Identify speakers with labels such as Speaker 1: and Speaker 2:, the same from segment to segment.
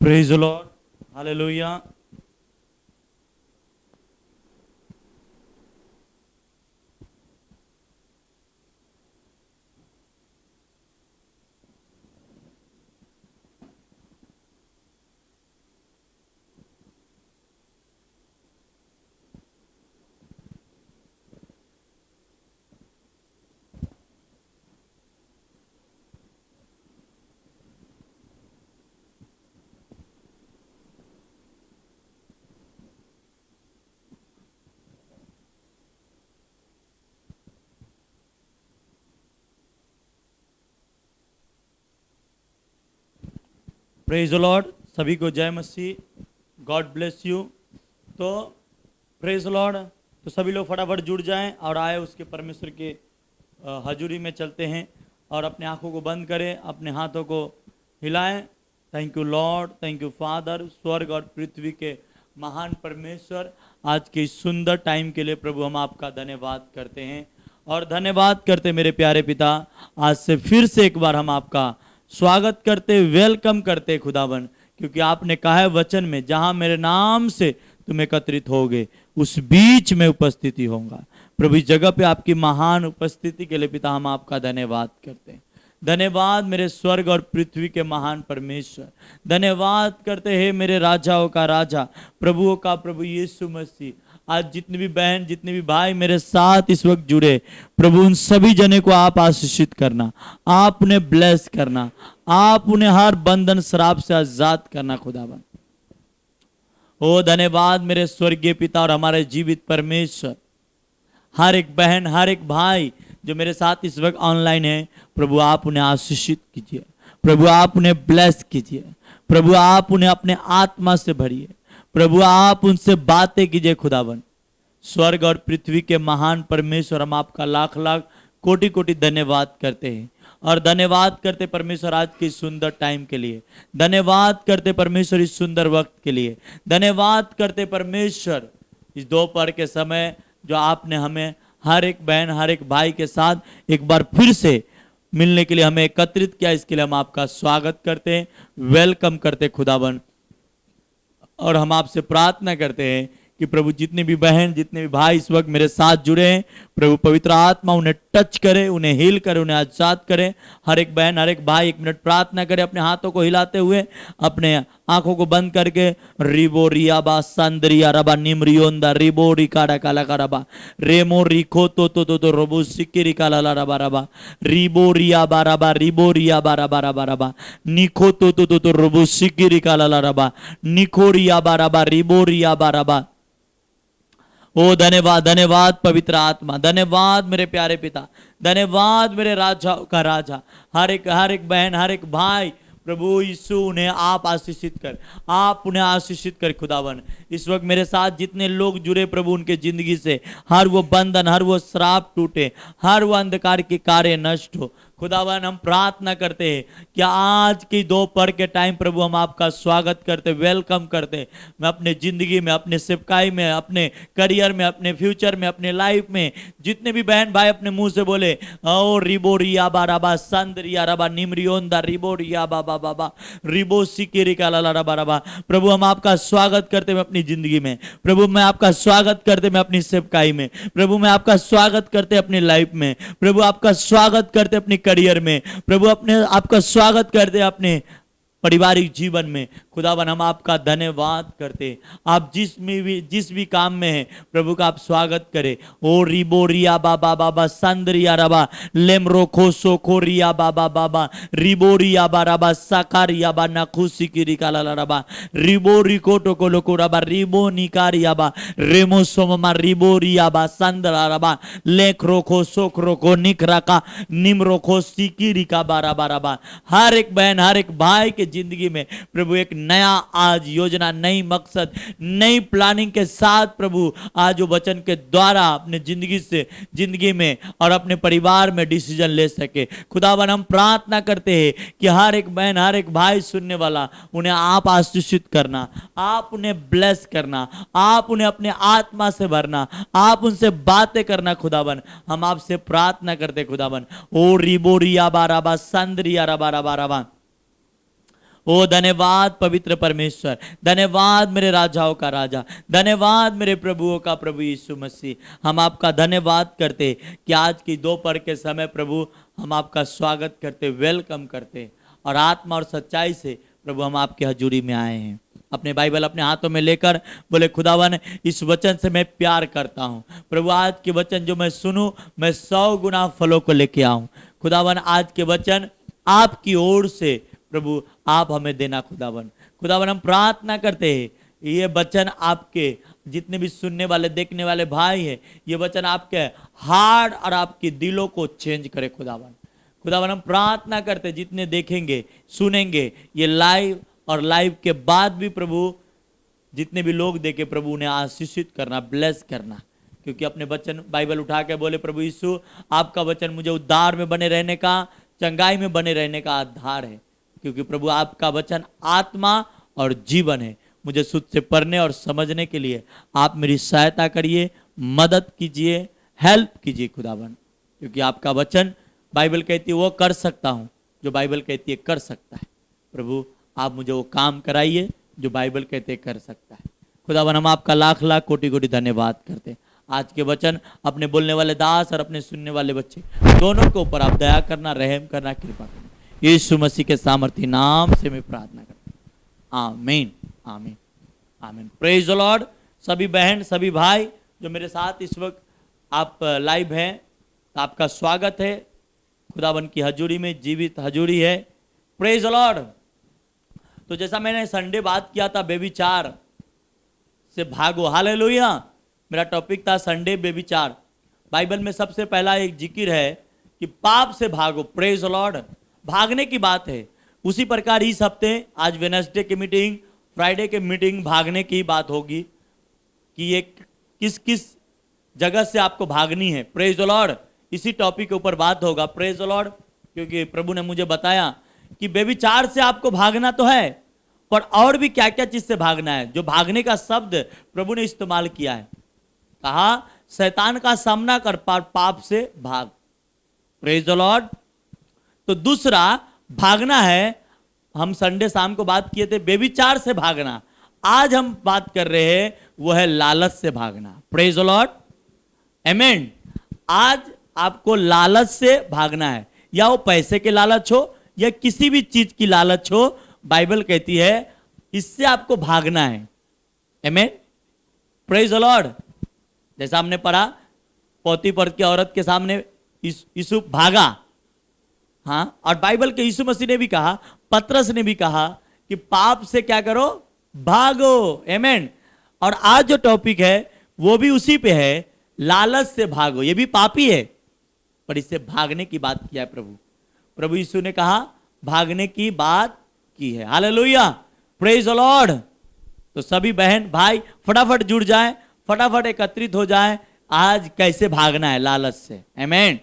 Speaker 1: Praise the lord, hallelujah. Praise the Lord, सभी को जय मसीह, गॉड ब्लेस यू। तो प्रेज द लॉर्ड, तो सभी लोग फटाफट जुड़ जाएं और आए उसके परमेश्वर के हजूरी में चलते हैं और अपने आंखों को बंद करें, अपने हाथों को हिलाएं। Thank you lord, thank you father, स्वर्ग और पृथ्वी के महान परमेश्वर, आज के इस सुंदर टाइम के लिए प्रभु हम आपका धन्यवाद करते हैं और धन्यवाद करते मेरे प्यारे पिता। आज से फिर से एक बार हम आपका स्वागत करते, वेलकम करते खुदावन, क्योंकि आपने कहा है वचन में, जहां मेरे नाम से तुम एकत्रित होगे उस बीच में उपस्थिति होगा। प्रभु इस जगह पे आपकी महान उपस्थिति के लिए पिता हम आपका धन्यवाद करते हैं। धन्यवाद मेरे स्वर्ग और पृथ्वी के महान परमेश्वर, धन्यवाद करते हैं मेरे राजाओं का राजा, प्रभुओं का प्रभु यीशु मसीह। आज जितनी भी बहन, जितने भी भाई मेरे साथ इस वक्त जुड़े, प्रभु उन सभी जने को आप आशीषित करना, आप उन्हें ब्लेस करना, आप उन्हें हर बंधन श्राप से आजाद करना खुदावन। ओ धन्यवाद मेरे स्वर्गीय पिता और हमारे जीवित परमेश्वर। हर एक बहन, हर एक भाई जो मेरे साथ इस वक्त ऑनलाइन है, प्रभु आप उन्हें आशीषित कीजिए, प्रभु आप उन्हें ब्लेस कीजिए, प्रभु आप उन्हें अपने आत्मा से भरिए, प्रभु आप उनसे बातें कीजिए खुदावन। स्वर्ग और पृथ्वी के महान परमेश्वर, हम आपका लाख लाख कोटि कोटि धन्यवाद करते हैं और धन्यवाद करते परमेश्वर आज के सुंदर टाइम के लिए, धन्यवाद करते परमेश्वर इस सुंदर वक्त के लिए, धन्यवाद करते परमेश्वर इस दोपहर के समय जो आपने हमें हर एक बहन, हर एक भाई के साथ एक बार फिर से मिलने के लिए हमें एकत्रित किया। इसके लिए हम आपका स्वागत करते हैं, वेलकम करते खुदावन। और हम आपसे प्रार्थना करते हैं कि प्रभु जितने भी बहन, जितने भी भाई इस वक्त मेरे साथ जुड़े हैं, प्रभु पवित्र आत्मा उन्हें टच करे, उन्हें हील करे, उन्हें आजाद करे। हर एक बहन, हर एक भाई 1 मिनट प्रार्थना करे, अपने हाथों को हिलाते हुए, अपने आंखों को बंद करके। रिबो रियाबा संदरिया रबा निमरियोंदा रिबो रिकाडा काला करबा रेमो रिको तो रोबो सिकिरी काला रबा रबा रिबो रियाबा रबा रिबो रियाबा रबा रबा रबा निको तो रोबो सिकिरी काला रबा निको रियाबा रबा रिबो रियाबा रबा। ओ धन्यवाद, धन्यवाद पवित्र आत्मा, धन्यवाद मेरे प्यारे पिता, धन्यवाद मेरे राजा का राजा। हर एक बहन, हर एक भाई, प्रभु यीशु उन्हें आप आशीषित कर, आप उन्हें आशीषित कर खुदावन। इस वक्त मेरे साथ जितने लोग जुड़े प्रभु, उनके जिंदगी से हर वो बंधन, हर वो श्राप टूटे, हर वो अंधकार के कार्य नष्ट हो खुदावन। हम प्रार्थना करते हैं कि आज की दोपहर के टाइम प्रभु हम आपका स्वागत करते, वेलकम करते। मैं अपने जिंदगी में, अपने सेवकाई में, अपने करियर में, अपने फ्यूचर में, अपने लाइफ में जितने भी बहन भाई अपने मुंह से बोले ओ रिबो रिया बाराबा संदरिया रबा निमरियोंदा रिबो रिया बाबा बाबा रिबो सिकिरी का लाला रबा रबा, प्रभु हम आपका स्वागत करते मैं अपनी जिंदगी में, प्रभु मैं आपका स्वागत करते मैं अपनी सेवकाई में, प्रभु मैं आपका स्वागत करते अपनी लाइफ में, प्रभु आपका स्वागत करते अपनी करियर में, प्रभु अपने आपका स्वागत करते अपने पारिवारिक जीवन में। खुदावन हम आपका धन्यवाद करते, आप जिस भी काम में हैं प्रभु का आप स्वागत करें। ओ रिबो रिया बाबा बाबा संदरिया रबा लेमरो खोसो खोरिया बाबा बाबा रिबो रिया बाबा साकारिया बा नखुसी की रिकाला रबा रिबो रिको टोको लोको रबा रिबो निकारिया बा रेमो सोमा रिबो रिया बा संदरा रबा लेख रोखो सोख रोको निकराका निमरो खोसी की रिका बारा रबा। हर एक बहन, हर एक भाई के जिंदगी में प्रभु एक नया आज योजना, नई मकसद, नई प्लानिंग के साथ प्रभु आज वो वचन के द्वारा अपने जिंदगी में और अपने परिवार में डिसीजन ले सके। खुदावन हम प्रार्थना करते हैं कि हर एक बहन, हर एक भाई सुनने वाला, उन्हें आप आशीषित करना, आप उन्हें ब्लेस करना, आप उन्हें अपने आत्मा से भरना, आप उनसे बातें करना। खुदावन हम आपसे प्रार्थना करते खुदावन। ओ रिबो रिया बाराबा संदरिया रबा रबा रबा। ओ धन्यवाद पवित्र परमेश्वर, धन्यवाद मेरे राजाओं का राजा, धन्यवाद मेरे प्रभुओं का प्रभु यीशु मसीह। हम आपका धन्यवाद करते कि आज की दोपहर के समय प्रभु हम आपका स्वागत करते, वेलकम करते, और आत्मा और सच्चाई से प्रभु हम आपके हजूरी में आए हैं। अपने बाइबल अपने हाथों में लेकर बोले खुदावन इस वचन से मैं प्यार करता हूँ प्रभु, आज के वचन जो मैं सुनूं मैं 100 गुना फलों को लेके आऊं। खुदावन आज के वचन आपकी ओर से प्रभु आप हमें देना खुदावन। खुदावन हम प्रार्थना करते हैं ये वचन आपके जितने भी सुनने वाले देखने वाले भाई हैं, ये वचन आपके हार्ट और आपके दिलों को चेंज करे खुदावन। खुदावन हम प्रार्थना करते जितने देखेंगे सुनेंगे ये लाइव और लाइव के बाद भी प्रभु जितने भी लोग देखे प्रभु उन्हें आशीषित करना, ब्लेस करना, क्योंकि अपने वचन बाइबल उठा के बोले प्रभु यीशु आपका वचन मुझे उद्धार में बने रहने का, चंगाई में बने रहने का आधार है, क्योंकि प्रभु आपका वचन आत्मा और जीवन है। मुझे शुद्ध से पढ़ने और समझने के लिए आप मेरी सहायता करिए, मदद कीजिए, हेल्प कीजिए खुदावन, क्योंकि आपका वचन बाइबल कहती है वो कर सकता हूँ जो बाइबल कहती है कर सकता है। प्रभु आप मुझे वो काम कराइए जो बाइबल कहते हैं कर सकता है। खुदावन हम आपका लाख लाख कोटि कोटि धन्यवाद करते हैं। आज के वचन अपने बोलने वाले दास और अपने सुनने वाले बच्चे दोनों के ऊपर आप दया करना, रहम करना, कृपा करना। यीशु मसीह के सामर्थी नाम से मैं प्रार्थना करता हूँ, आमीन आमीन आमीन। Praise the Lord. सभी बहन सभी भाई जो मेरे साथ इस वक्त आप लाइव हैं, आपका स्वागत है खुदावन की हजूरी में, जीवित हजूरी है। Praise the Lord. तो जैसा मैंने संडे बात किया था बेबीचार से भागो, हालेलुया। मेरा टॉपिक था संडे बेबीचार। बाइबल में सबसे पहला एक जिक्र है कि पाप से भागो। Praise the Lord. भागने की बात है। उसी प्रकार इस हफ्ते आज वेडनेसडे की मीटिंग, फ्राइडे की मीटिंग भागने की बात होगी कि ये किस किस जगह से आपको भागनी है। Praise the Lord. इसी टॉपिक के ऊपर बात होगा। Praise the Lord. क्योंकि प्रभु ने मुझे बताया कि बेबीचार से आपको भागना तो है, पर और भी क्या क्या चीज से भागना है। जो भागने का शब्द प्रभु ने इस्तेमाल किया है, कहा शैतान का सामना कर पाप से भाग। Praise the Lord. तो दूसरा भागना है, हम संडे शाम को बात किए थे बेबीचार से भागना। आज हम बात कर रहे हैं वो है लालच से भागना। प्रेज द लॉर्ड, आमीन। आज आपको लालच से भागना है, या वो पैसे के लालच हो या किसी भी चीज की लालच हो, बाइबल कहती है इससे आपको भागना है। आमीन। Praise the Lord. जैसा हमने पढ़ा पोतीफर की औरत के सामने यीशु भागा, हाँ, और बाइबल के यीशु मसीह ने भी कहा, पतरस ने भी कहा कि पाप से क्या करो, भागो। आमीन। और आज जो टॉपिक है वो भी उसी पे है, लालच से भागो। ये भी पापी है पर इससे भागने की बात किया है प्रभु यीशु ने कहा भागने की बात की है। हालेलुया। Praise the Lord. तो सभी बहन भाई फटाफट जुड़ जाएं, फटाफट एकत्रित हो जाएं। आज कैसे भागना है लालच से। आमीन।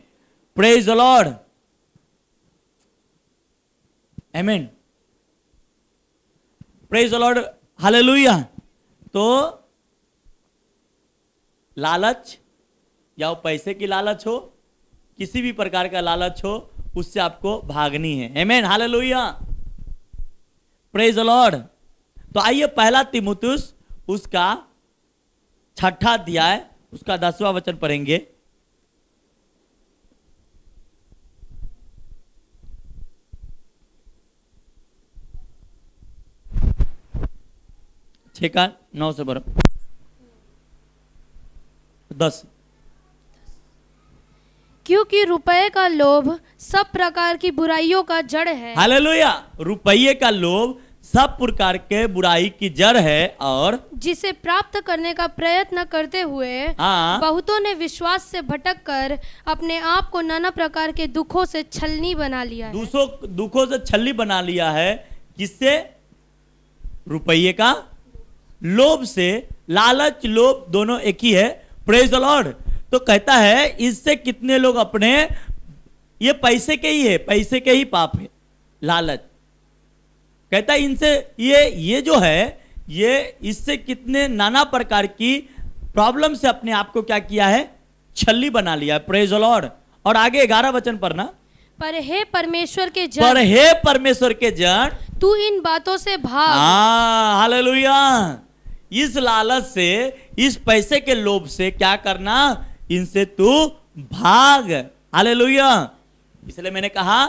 Speaker 1: Praise the lord. आमीन। Praise the lord. हालेलुया। तो लालच, या वो पैसे की लालच हो, किसी भी प्रकार का लालच हो, उससे आपको भागनी है। आमीन। हालेलुया। Praise the Lord. तो आइए पहला तीमुथियुस उसका 6ठा अध्याय उसका 10वां वचन पढ़ेंगे। छह का 9 से 10।
Speaker 2: क्योंकि रुपए का लोभ सब प्रकार की बुराइयों का जड़ है।
Speaker 1: हालेलुया। रुपये का लोभ सब प्रकार के बुराई की जड़ है, और
Speaker 2: जिसे प्राप्त करने का प्रयत्न करते हुए बहुतों ने विश्वास से भटक कर अपने आप को नाना प्रकार के दुखों से छलनी बना लिया है।
Speaker 1: दुखों से छलनी बना लिया है। किससे? रुपये का लोभ से। लालच लोभ दोनों एक ही है। Praise the Lord. तो कहता है इससे कितने लोग अपने, ये पैसे के ही है, पैसे के ही पाप है लालच। कहता है इनसे ये जो है ये इससे कितने नाना प्रकार की प्रॉब्लम से अपने आप को क्या किया है, छल्ली बना लिया है। Praise the Lord. और आगे 11 वचन पढ़ना।
Speaker 2: पर हे परमेश्वर के जन,
Speaker 1: पर हे परमेश्वर के जन,
Speaker 2: तू इन बातों से भाग।
Speaker 1: हालेलुया। इस लालच से, इस पैसे के लोभ से क्या करना, इनसे तू भाग। हालेलुया। इसलिए मैंने कहा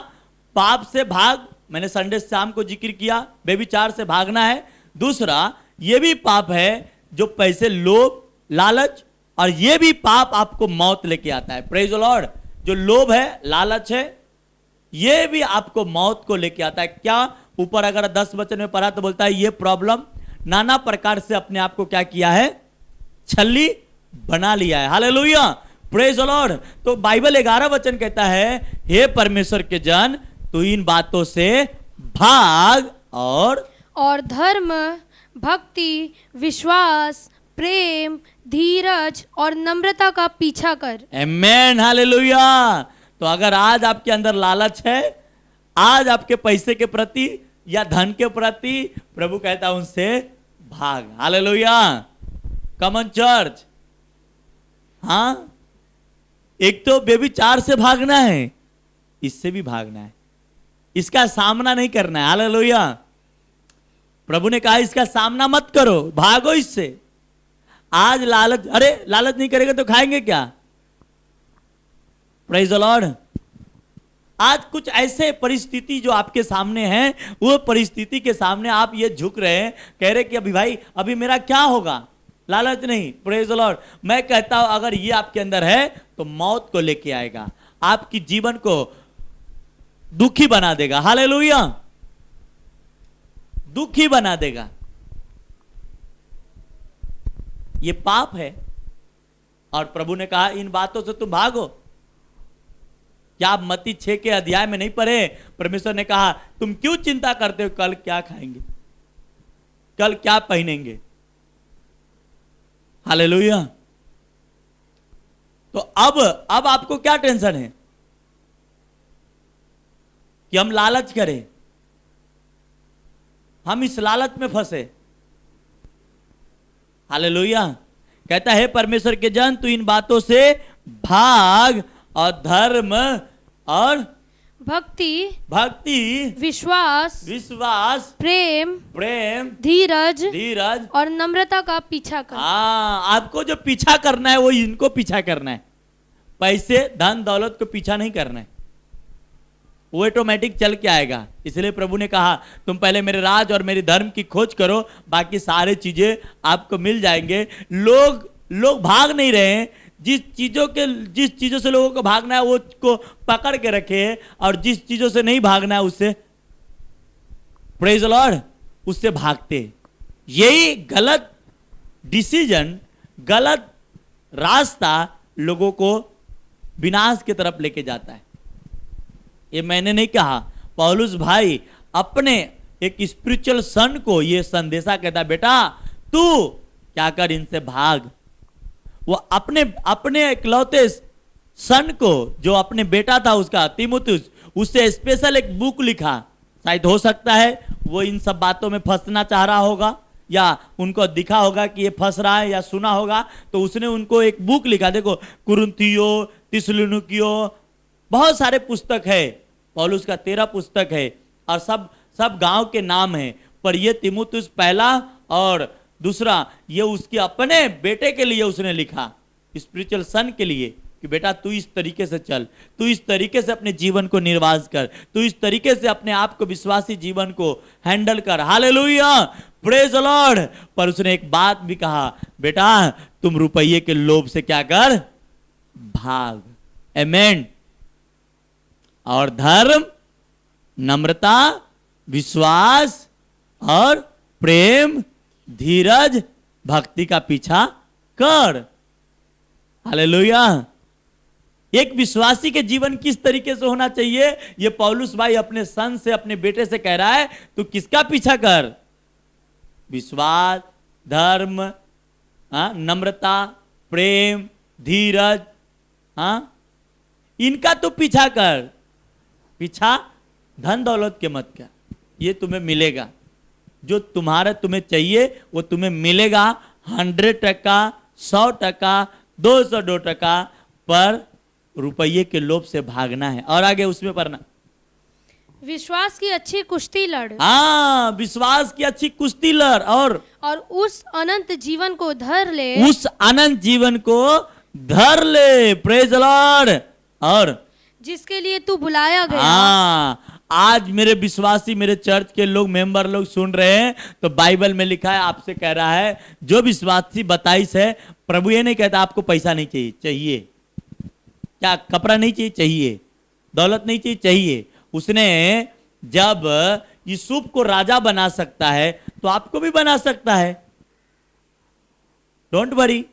Speaker 1: पाप से भाग, मैंने संडे शाम को जिक्र किया, व्यभिचार से भागना है। दूसरा ये भी पाप है जो पैसे, लोभ, लालच, और ये भी पाप आपको मौत लेके आता है। Praise the Lord. जो लोभ है, लालच है, ये भी आपको मौत को लेके आता है। क्या ऊपर अगर 10 वचन में पढ़ा तो बोलता है ये प्रॉब्लम नाना प्रकार से अपने आप को क्या किया है, छल्ली बना लिया है। हालेलुया। Praise the Lord. तो बाइबल 11 वचन कहता है, हे परमेश्वर के जन, तू इन बातों से भाग और
Speaker 2: धर्म, भक्ति, विश्वास, प्रेम, धीरज और नम्रता का पीछा कर।
Speaker 1: आमेन। हालेलुया। तो अगर आज आपके अंदर लालच है, आज आपके पैसे के प्रति या धन के प्रति, प्रभु कहता है उनसे भाग। हालेलुया। Come on church. हाँ, एक तो व्यभिचार से भागना है, इससे भी भागना है, इसका सामना नहीं करना है। हालेलुया। प्रभु ने कहा इसका सामना मत करो, भागो इससे। आज लालच, अरे लालच नहीं करेगा तो खाएंगे क्या? Praise the Lord. आज कुछ ऐसे परिस्थिति जो आपके सामने हैं, वो परिस्थिति के सामने आप ये झुक रहे हैं, कह रहे कि अभी भाई अभी मेरा क्या होगा? लालच नहीं। Praise the Lord. मैं कहता हूं अगर ये आपके अंदर है तो मौत को लेके आएगा, आपकी जीवन को दुखी बना देगा। हालेलुया। दुखी बना देगा। ये पाप है। और प्रभु ने कहा इन बातों से तुम भागो। क्या आप मत्ती 6 के अध्याय में नहीं पढ़े? परमेश्वर ने कहा तुम क्यों चिंता करते हो, कल क्या खाएंगे, कल क्या पहनेंगे। हालेलुया। तो अब आपको क्या टेंशन है कि हम लालच करें, हम इस लालच में फंसे। हालेलुया। कहता है परमेश्वर के जन, तू इन बातों से भाग और धर्म और भक्ति, विश्वास, प्रेम, धीरज
Speaker 2: और नम्रता का पीछा कर।
Speaker 1: आपको जो पीछा करना है वो इनको पीछा करना है। पैसे, धन, दौलत को पीछा नहीं करना है, वो ऑटोमेटिक चल के आएगा। इसलिए प्रभु ने कहा तुम पहले मेरे राज और मेरे धर्म की खोज करो, बाकी सारे चीजें आपको मिल जाएंगे। लोग भाग नहीं रहे हैं। जिस चीजों से लोगों को भागना है वो को पकड़ के रखे, और जिस चीजों से नहीं भागना है उससे, प्रेज द लॉर्ड, उससे भागते। यही गलत डिसीजन, गलत रास्ता लोगों को विनाश की तरफ लेके जाता है। ये मैंने नहीं कहा, पौलुस भाई अपने एक स्पिरिचुअल सन को ये संदेशा कहता, बेटा तू क्या कर, इनसे भाग। वो अपने इकलौते सन को, जो अपने बेटा था उसका तीमुथियुस, उससे स्पेशल एक बुक लिखा। शायद हो सकता है वो इन सब बातों में फंसना चाह रहा होगा, या उनको दिखा होगा कि ये फंस रहा है, या सुना होगा, तो उसने उनको एक बुक लिखा। देखो, कुरिन्थियो, थिस्सलुनीकियों, बहुत सारे पुस्तक है। पौलुस का 13 पुस्तक है, और सब गांव के नाम है। पर ये तीमुथियुस पहला और दूसरा ये उसके अपने बेटे के लिए उसने लिखा, स्पिरिचुअल सन के लिए, कि बेटा तू इस तरीके से चल, तू इस तरीके से अपने जीवन को निर्वाह कर, तू इस तरीके से अपने आप को, विश्वासी जीवन को हैंडल कर। हालेलुया। Praise the Lord. पर उसने एक बात भी कहा, बेटा तुम रुपये के लोभ से क्या कर, भाग। आमेन। और धर्म, नम्रता, विश्वास और प्रेम, धीरज, भक्ति का पीछा कर। हालेलुया। एक विश्वासी के जीवन किस तरीके से होना चाहिए, ये पौलुस भाई अपने सन से, अपने बेटे से कह रहा है, तू किसका पीछा कर, विश्वास, धर्म, नम्रता, प्रेम, धीरज, इनका तू पीछा कर। पीछा धन दौलत के मत कर, ये तुम्हें मिलेगा। जो तुम्हें चाहिए वो तुम्हें मिलेगा 100%, 100%, 202%। पर रुपये के लोभ से भागना है। और आगे उसमें पढ़ना,
Speaker 2: विश्वास की अच्छी कुश्ती लड़,
Speaker 1: हाँ, विश्वास की अच्छी कुश्ती लड़, और
Speaker 2: उस अनंत जीवन को धर ले,
Speaker 1: उस अनंत जीवन को धर ले। Praise the Lord. और
Speaker 2: जिसके लिए तू बुलाया गया।
Speaker 1: हाँ, आज मेरे विश्वासी, मेरे चर्च के लोग, मेंबर लोग सुन रहे हैं, तो बाइबल में लिखा है, आपसे कह रहा है, जो विश्वासी 22 है, प्रभु ये नहीं कहता आपको पैसा नहीं चाहिए, चाहिए क्या? कपड़ा नहीं चाहिए, चाहिए। दौलत नहीं चाहिए, चाहिए। उसने जब यूसुफ को राजा बना सकता है, तो आपको भी बना सकता है। Don't worry.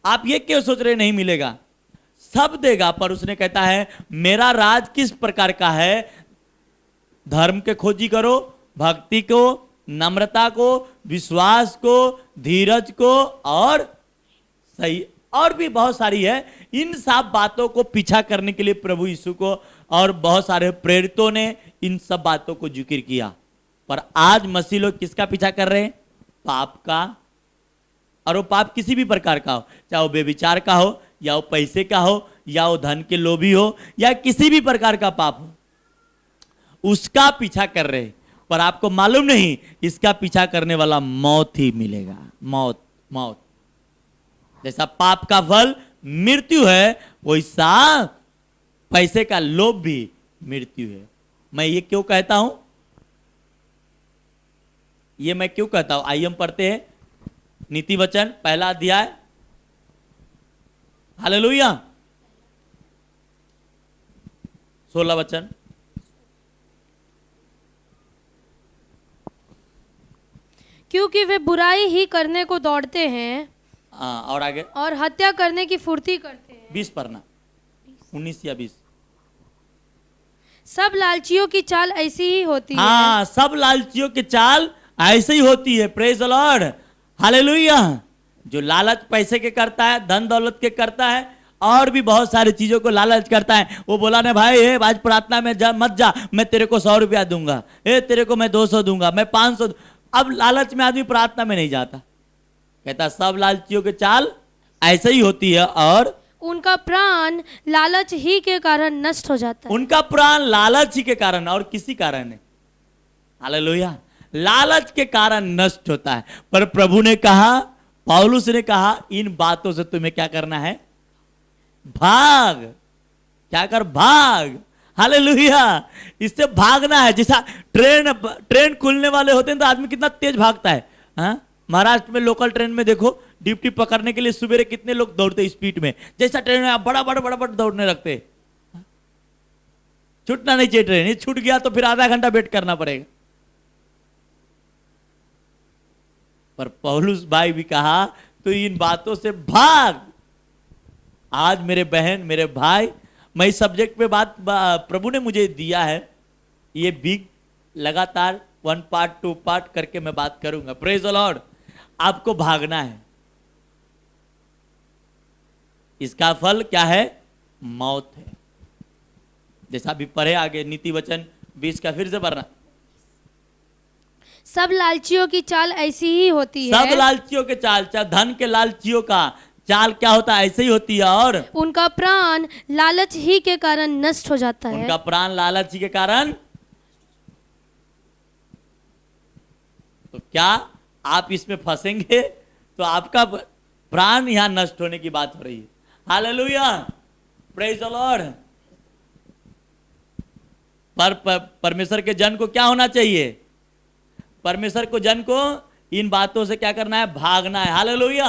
Speaker 1: आप ये क्यों सोच रहे नहीं मिलेगा? सब देगा, पर उसने कहता है मेरा राज किस प्रकार का है? धर्म के खोजी करो, भक्ति को, नम्रता को, विश्वास को, धीरज को, और सही, और भी बहुत सारी है। इन सब बातों को पीछा करने के लिए प्रभु यीशु को और बहुत सारे प्रेरितों ने इन सब बातों को जिक्र किया। पर आज मसीह लोग किसका पीछा कर रहे हैं? पाप का। और वो पाप किसी भी प्रकार का हो, चाहे वो बेविचार का हो, या वो पैसे का हो, या वो धन के लोभी हो, या किसी भी प्रकार का पाप हो, उसका पीछा कर रहे। पर आपको मालूम नहीं, इसका पीछा करने वाला मौत ही मिलेगा। मौत, मौत। जैसा पाप का फल मृत्यु है, वैसा पैसे का लोभ भी मृत्यु है। मैं ये क्यों कहता हूं? ये मैं क्यों कहता हूं? आइए हम पढ़ते हैं नीति वचन, पहला अध्याय। हालेलुया। 16 वचन।
Speaker 2: क्योंकि वे बुराई ही करने को दौड़ते हैं,
Speaker 1: और आगे,
Speaker 2: और हत्या करने की फुर्ती करते हैं।
Speaker 1: 20 पढ़ना, 19 या 20।
Speaker 2: सब लालचियों की चाल ऐसी ही होती है।
Speaker 1: हाँ, सब लालचियों की चाल ऐसे ही होती है। Praise the lord. हालेलुया। जो लालच पैसे के करता है, धन दौलत के करता है, और भी बहुत सारी चीजों को लालच करता है। वो बोला ना भाई, आज प्रार्थना में मत जा, मैं तेरे को 100 रुपया दूंगा, तेरे को मैं 200 दूंगा, मैं 500। अब लालच में आदमी प्रार्थना में नहीं जाता। कहता सब लालचियों की चाल ऐसे ही होती है, और
Speaker 2: उनका प्राण लालच ही के कारण नष्ट हो जाता है।
Speaker 1: उनका प्राण लालच ही के कारण, और किसी कारण है। हालेलुया। लालच के कारण नष्ट होता है। पर प्रभु ने कहा, पौलुस ने कहा, इन बातों से तुम्हें क्या करना है? भाग। क्या कर? भाग। हालेलुया। इससे भागना है। जैसा ट्रेन खुलने वाले होते हैं तो आदमी कितना तेज भागता है। हाँ? महाराष्ट्र में लोकल ट्रेन में देखो, ड्यूटी पकड़ने के लिए सुबह कितने लोग दौड़ते स्पीड में। जैसा ट्रेन में बड़ा बड़ा दौड़ने लगते। छूटना नहीं चाहिए ट्रेन। ये छूट गया तो फिर आधा घंटा वेट करना पड़ेगा। पर पौलुस भाई भी कहा, तो इन बातों से भाग। आज मेरे बहन, मेरे भाई, मैं इस सब्जेक्ट पे बात प्रभु ने मुझे दिया है। ये बिग लगातार 1 पार्ट 2 पार्ट करके मैं बात करूंगा। Praise the Lord. आपको भागना है। इसका फल क्या है? मौत है। जैसा भी पढ़े आगे नीति वचन 20 का, फिर से पढ़ना।
Speaker 2: सब लालचियों की चाल ऐसी ही होती है।
Speaker 1: सब लालचियों के चाल, चाहे धन के लालचियों का चाल क्या होता है? ऐसे ही होती है, और
Speaker 2: उनका प्राण लालच ही के कारण नष्ट हो जाता है।
Speaker 1: उनका प्राण लालच ही के कारण। तो क्या आप इसमें फंसेंगे तो आपका प्राण यहां नष्ट होने की बात हो रही है। हालेलुया। Praise the Lord. पर परमेश्वर के जन को क्या होना चाहिए? परमेश्वर को जन को इन बातों से क्या करना है? भागना है। हालेलुया।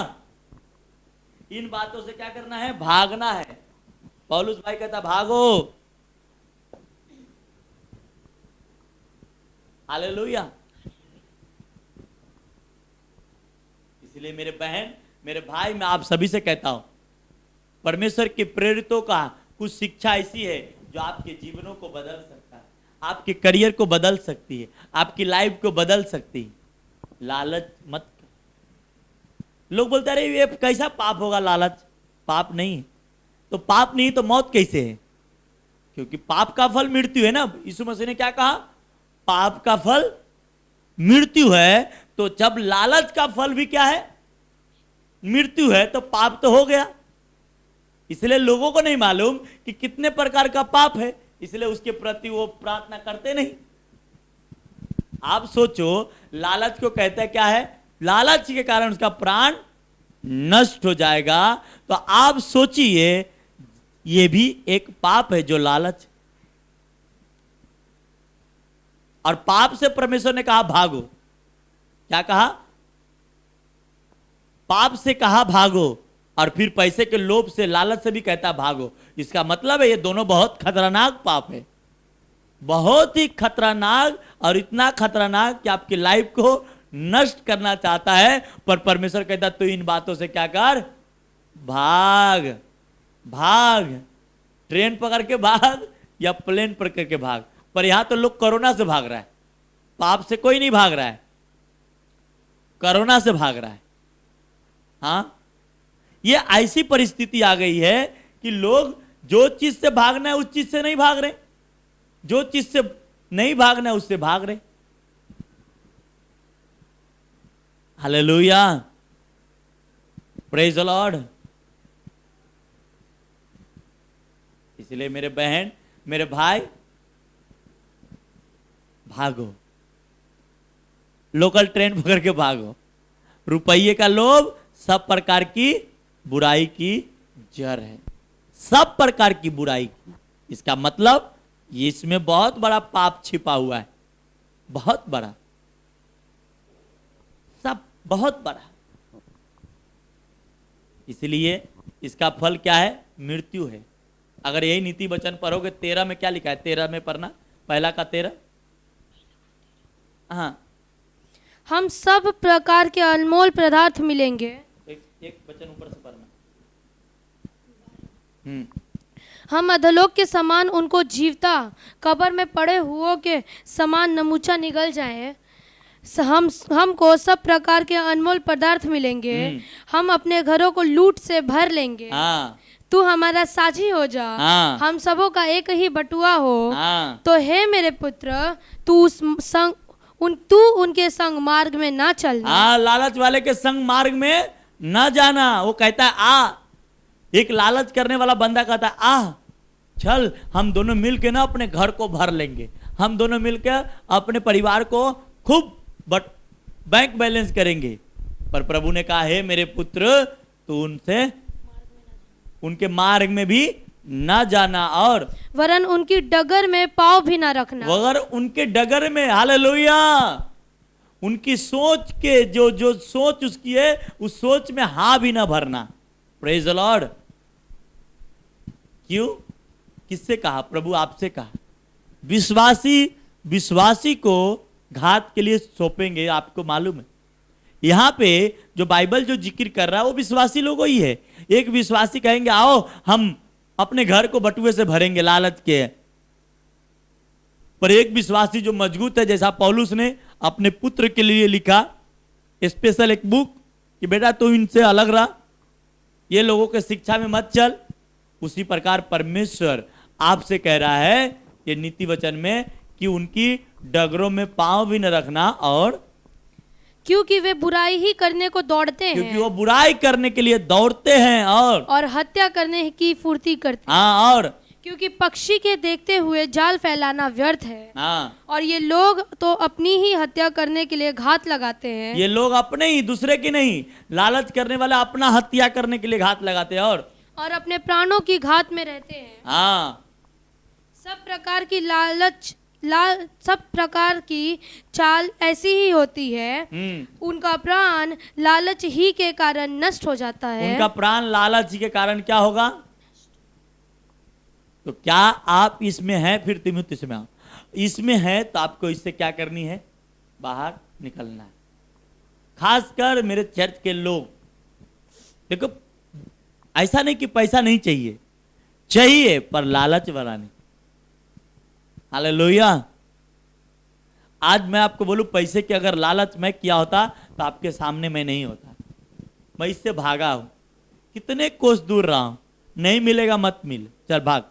Speaker 1: इन बातों से क्या करना है? भागना है। पौलुस भाई कहता भागो। हालेलुया। इसलिए मेरे बहन, मेरे भाई, मैं आप सभी से कहता हूं, परमेश्वर के प्रेरितों का कुछ शिक्षा ऐसी है जो आपके जीवनों को बदल सकता है, आपके करियर को बदल सकती है, आपकी लाइफ को बदल सकती है। लालच मत। लोग बोलते अरे ये कैसा पाप होगा? लालच पाप नहीं है। तो पाप नहीं तो मौत कैसे है? क्योंकि पाप का फल मृत्यु है ना। यीशु मसीह ने क्या कहा? पाप का फल मृत्यु है। तो जब लालच का फल भी क्या है? मृत्यु है, तो पाप तो हो गया। इसलिए लोगों को नहीं मालूम कि कितने प्रकार का पाप है। इसलिए उसके प्रति वो प्रार्थना करते नहीं। आप सोचो, लालच को कहते हैं क्या है? लालच के कारण उसका प्राण नष्ट हो जाएगा। तो आप सोचिए, ये भी एक पाप है जो लालच। और पाप से परमेश्वर ने कहा भागो। क्या कहा? पाप से कहा भागो, और फिर पैसे के लोभ से, लालच से भी कहता भागो। इसका मतलब है ये दोनों बहुत खतरनाक पाप है, बहुत ही खतरनाक, और इतना खतरनाक कि आपकी लाइफ को नष्ट करना चाहता है। पर परमेश्वर कहता तू इन बातों से क्या कर? भाग। भाग, ट्रेन पकड़ के भाग या प्लेन पकड़ के भाग। पर यहां तो लोग कोरोना से भाग रहा है, पाप से कोई नहीं भाग रहा है, कोरोना से भाग रहा है। हाँ, ये ऐसी परिस्थिति आ गई है कि लोग जो चीज से भागना है उस चीज से नहीं भाग रहे, जो चीज से नहीं भागना है उससे भाग रहे। Hallelujah, praise the Lord. इसलिए मेरे बहन, मेरे भाई, भागो, लोकल ट्रेन पकड़ के भागो। रुपये का लोभ सब प्रकार की बुराई की जड़ है, सब प्रकार की बुराई की। इसका मतलब ये इसमें बहुत बड़ा पाप छिपा हुआ है, बहुत बड़ा, सब बहुत बड़ा। इसलिए इसका फल क्या है? मृत्यु है। अगर यही नीति वचन पढ़ोगे, 13 में क्या लिखा है? 13 में पढ़ना, पहला का 13। हाँ,
Speaker 2: हम सब प्रकार के अनमोल पदार्थ मिलेंगे।
Speaker 1: एक वचन ऊपर से पढ़ना।
Speaker 2: हम अधोलोक के समान उनको जीवता, कब्र में पड़े हुओं के समान नमूचा निगल जाए। हमको सब प्रकार के अनमोल पदार्थ मिलेंगे। हम अपने घरों को लूट से भर लेंगे। तू हमारा साझी हो जा। हम सबों का एक ही बटुआ हो। तो हे मेरे पुत्र, तू उनके संग मार्ग में ना चलना।
Speaker 1: लालच वाले के संग मार्ग में ना जाना। वो कहता है आ, एक लालच करने वाला बंदा कहता है आ चल, हम दोनों मिलके ना अपने घर को भर लेंगे, हम दोनों मिलकर अपने परिवार को खूब बैंक बैलेंस करेंगे। पर प्रभु ने कहा हे मेरे पुत्र, तू उनके मार्ग में भी ना जाना, और
Speaker 2: वरन उनकी डगर में पाँव भी ना रखना।
Speaker 1: वगर उनके डगर में, हालेलुया, उनकी सोच के जो सोच उसकी है, उस सोच में हाँ भी ना भरना। Praise the Lord. क्यों? किससे कहा? प्रभु आपसे कहा। विश्वासी को घात के लिए सौंपेंगे। आपको मालूम है, यहां पे जो बाइबल जो जिक्र कर रहा है वो विश्वासी लोगों ही है। एक विश्वासी कहेंगे आओ हम अपने घर को बटुए से भरेंगे लालच के। पर एक विश्वासी जो मजबूत है, जैसा पौलुस ने अपने पुत्र के लिए लिखा स्पेशल एक बुक कि बेटा तू इनसे अलग रहा, ये लोगों के शिक्षा में मत चल, उसी प्रकार परमेश्वर आपसे कह रहा है ये नीति वचन में कि उनकी डगरों में पांव भी न रखना, और
Speaker 2: क्योंकि वे बुराई ही करने को दौड़ते हैं,
Speaker 1: क्योंकि वो बुराई करने के लिए दौड़ते हैं और
Speaker 2: हत्या करने की फुर्ती करते हैं।
Speaker 1: हाँ, और
Speaker 2: क्योंकि पक्षी के देखते हुए जाल फैलाना व्यर्थ है।
Speaker 1: हाँ,
Speaker 2: और ये लोग तो अपनी ही हत्या करने के लिए घात लगाते हैं।
Speaker 1: ये लोग अपने ही, दूसरे की नहीं। लालच करने वाला अपना हत्या करने के लिए घात लगाते हैं और
Speaker 2: अपने प्राणों की घात में रहते हैं।
Speaker 1: हाँ,
Speaker 2: सब प्रकार की सब प्रकार की चाल ऐसी ही होती है। उनका प्राण लालच ही के कारण नष्ट हो जाता है।
Speaker 1: उनका प्राण लालच ही के कारण क्या होगा? तो क्या आप इसमें हैं? फिर तीमुथियुस में आओ। इसमें है तो आपको इससे क्या करनी है? बाहर निकलना है। खासकर मेरे चर्च के लोग, देखो ऐसा नहीं कि पैसा नहीं चाहिए पर लालच वाला नहीं। हालेलुया। आज मैं आपको बोलूं, पैसे की अगर लालच मैं किया होता तो आपके सामने मैं नहीं होता। मैं इससे भागा हूं, कितने कोस दूर रहा हूं, नहीं मिलेगा मत मिल, चल भाग।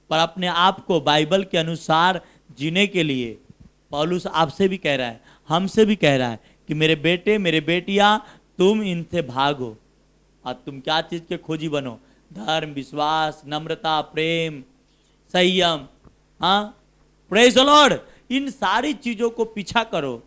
Speaker 1: पर अपने आप को बाइबल के अनुसार जीने के लिए पौलुस आपसे भी कह रहा है, हमसे भी कह रहा है कि मेरे बेटे, मेरे बेटियां, तुम इनसे भागो और तुम क्या चीज के खोजी बनो? धर्म, विश्वास, नम्रता, प्रेम, संयम। हाँ, प्रेज द लॉर्ड। इन सारी चीजों को पीछा करो,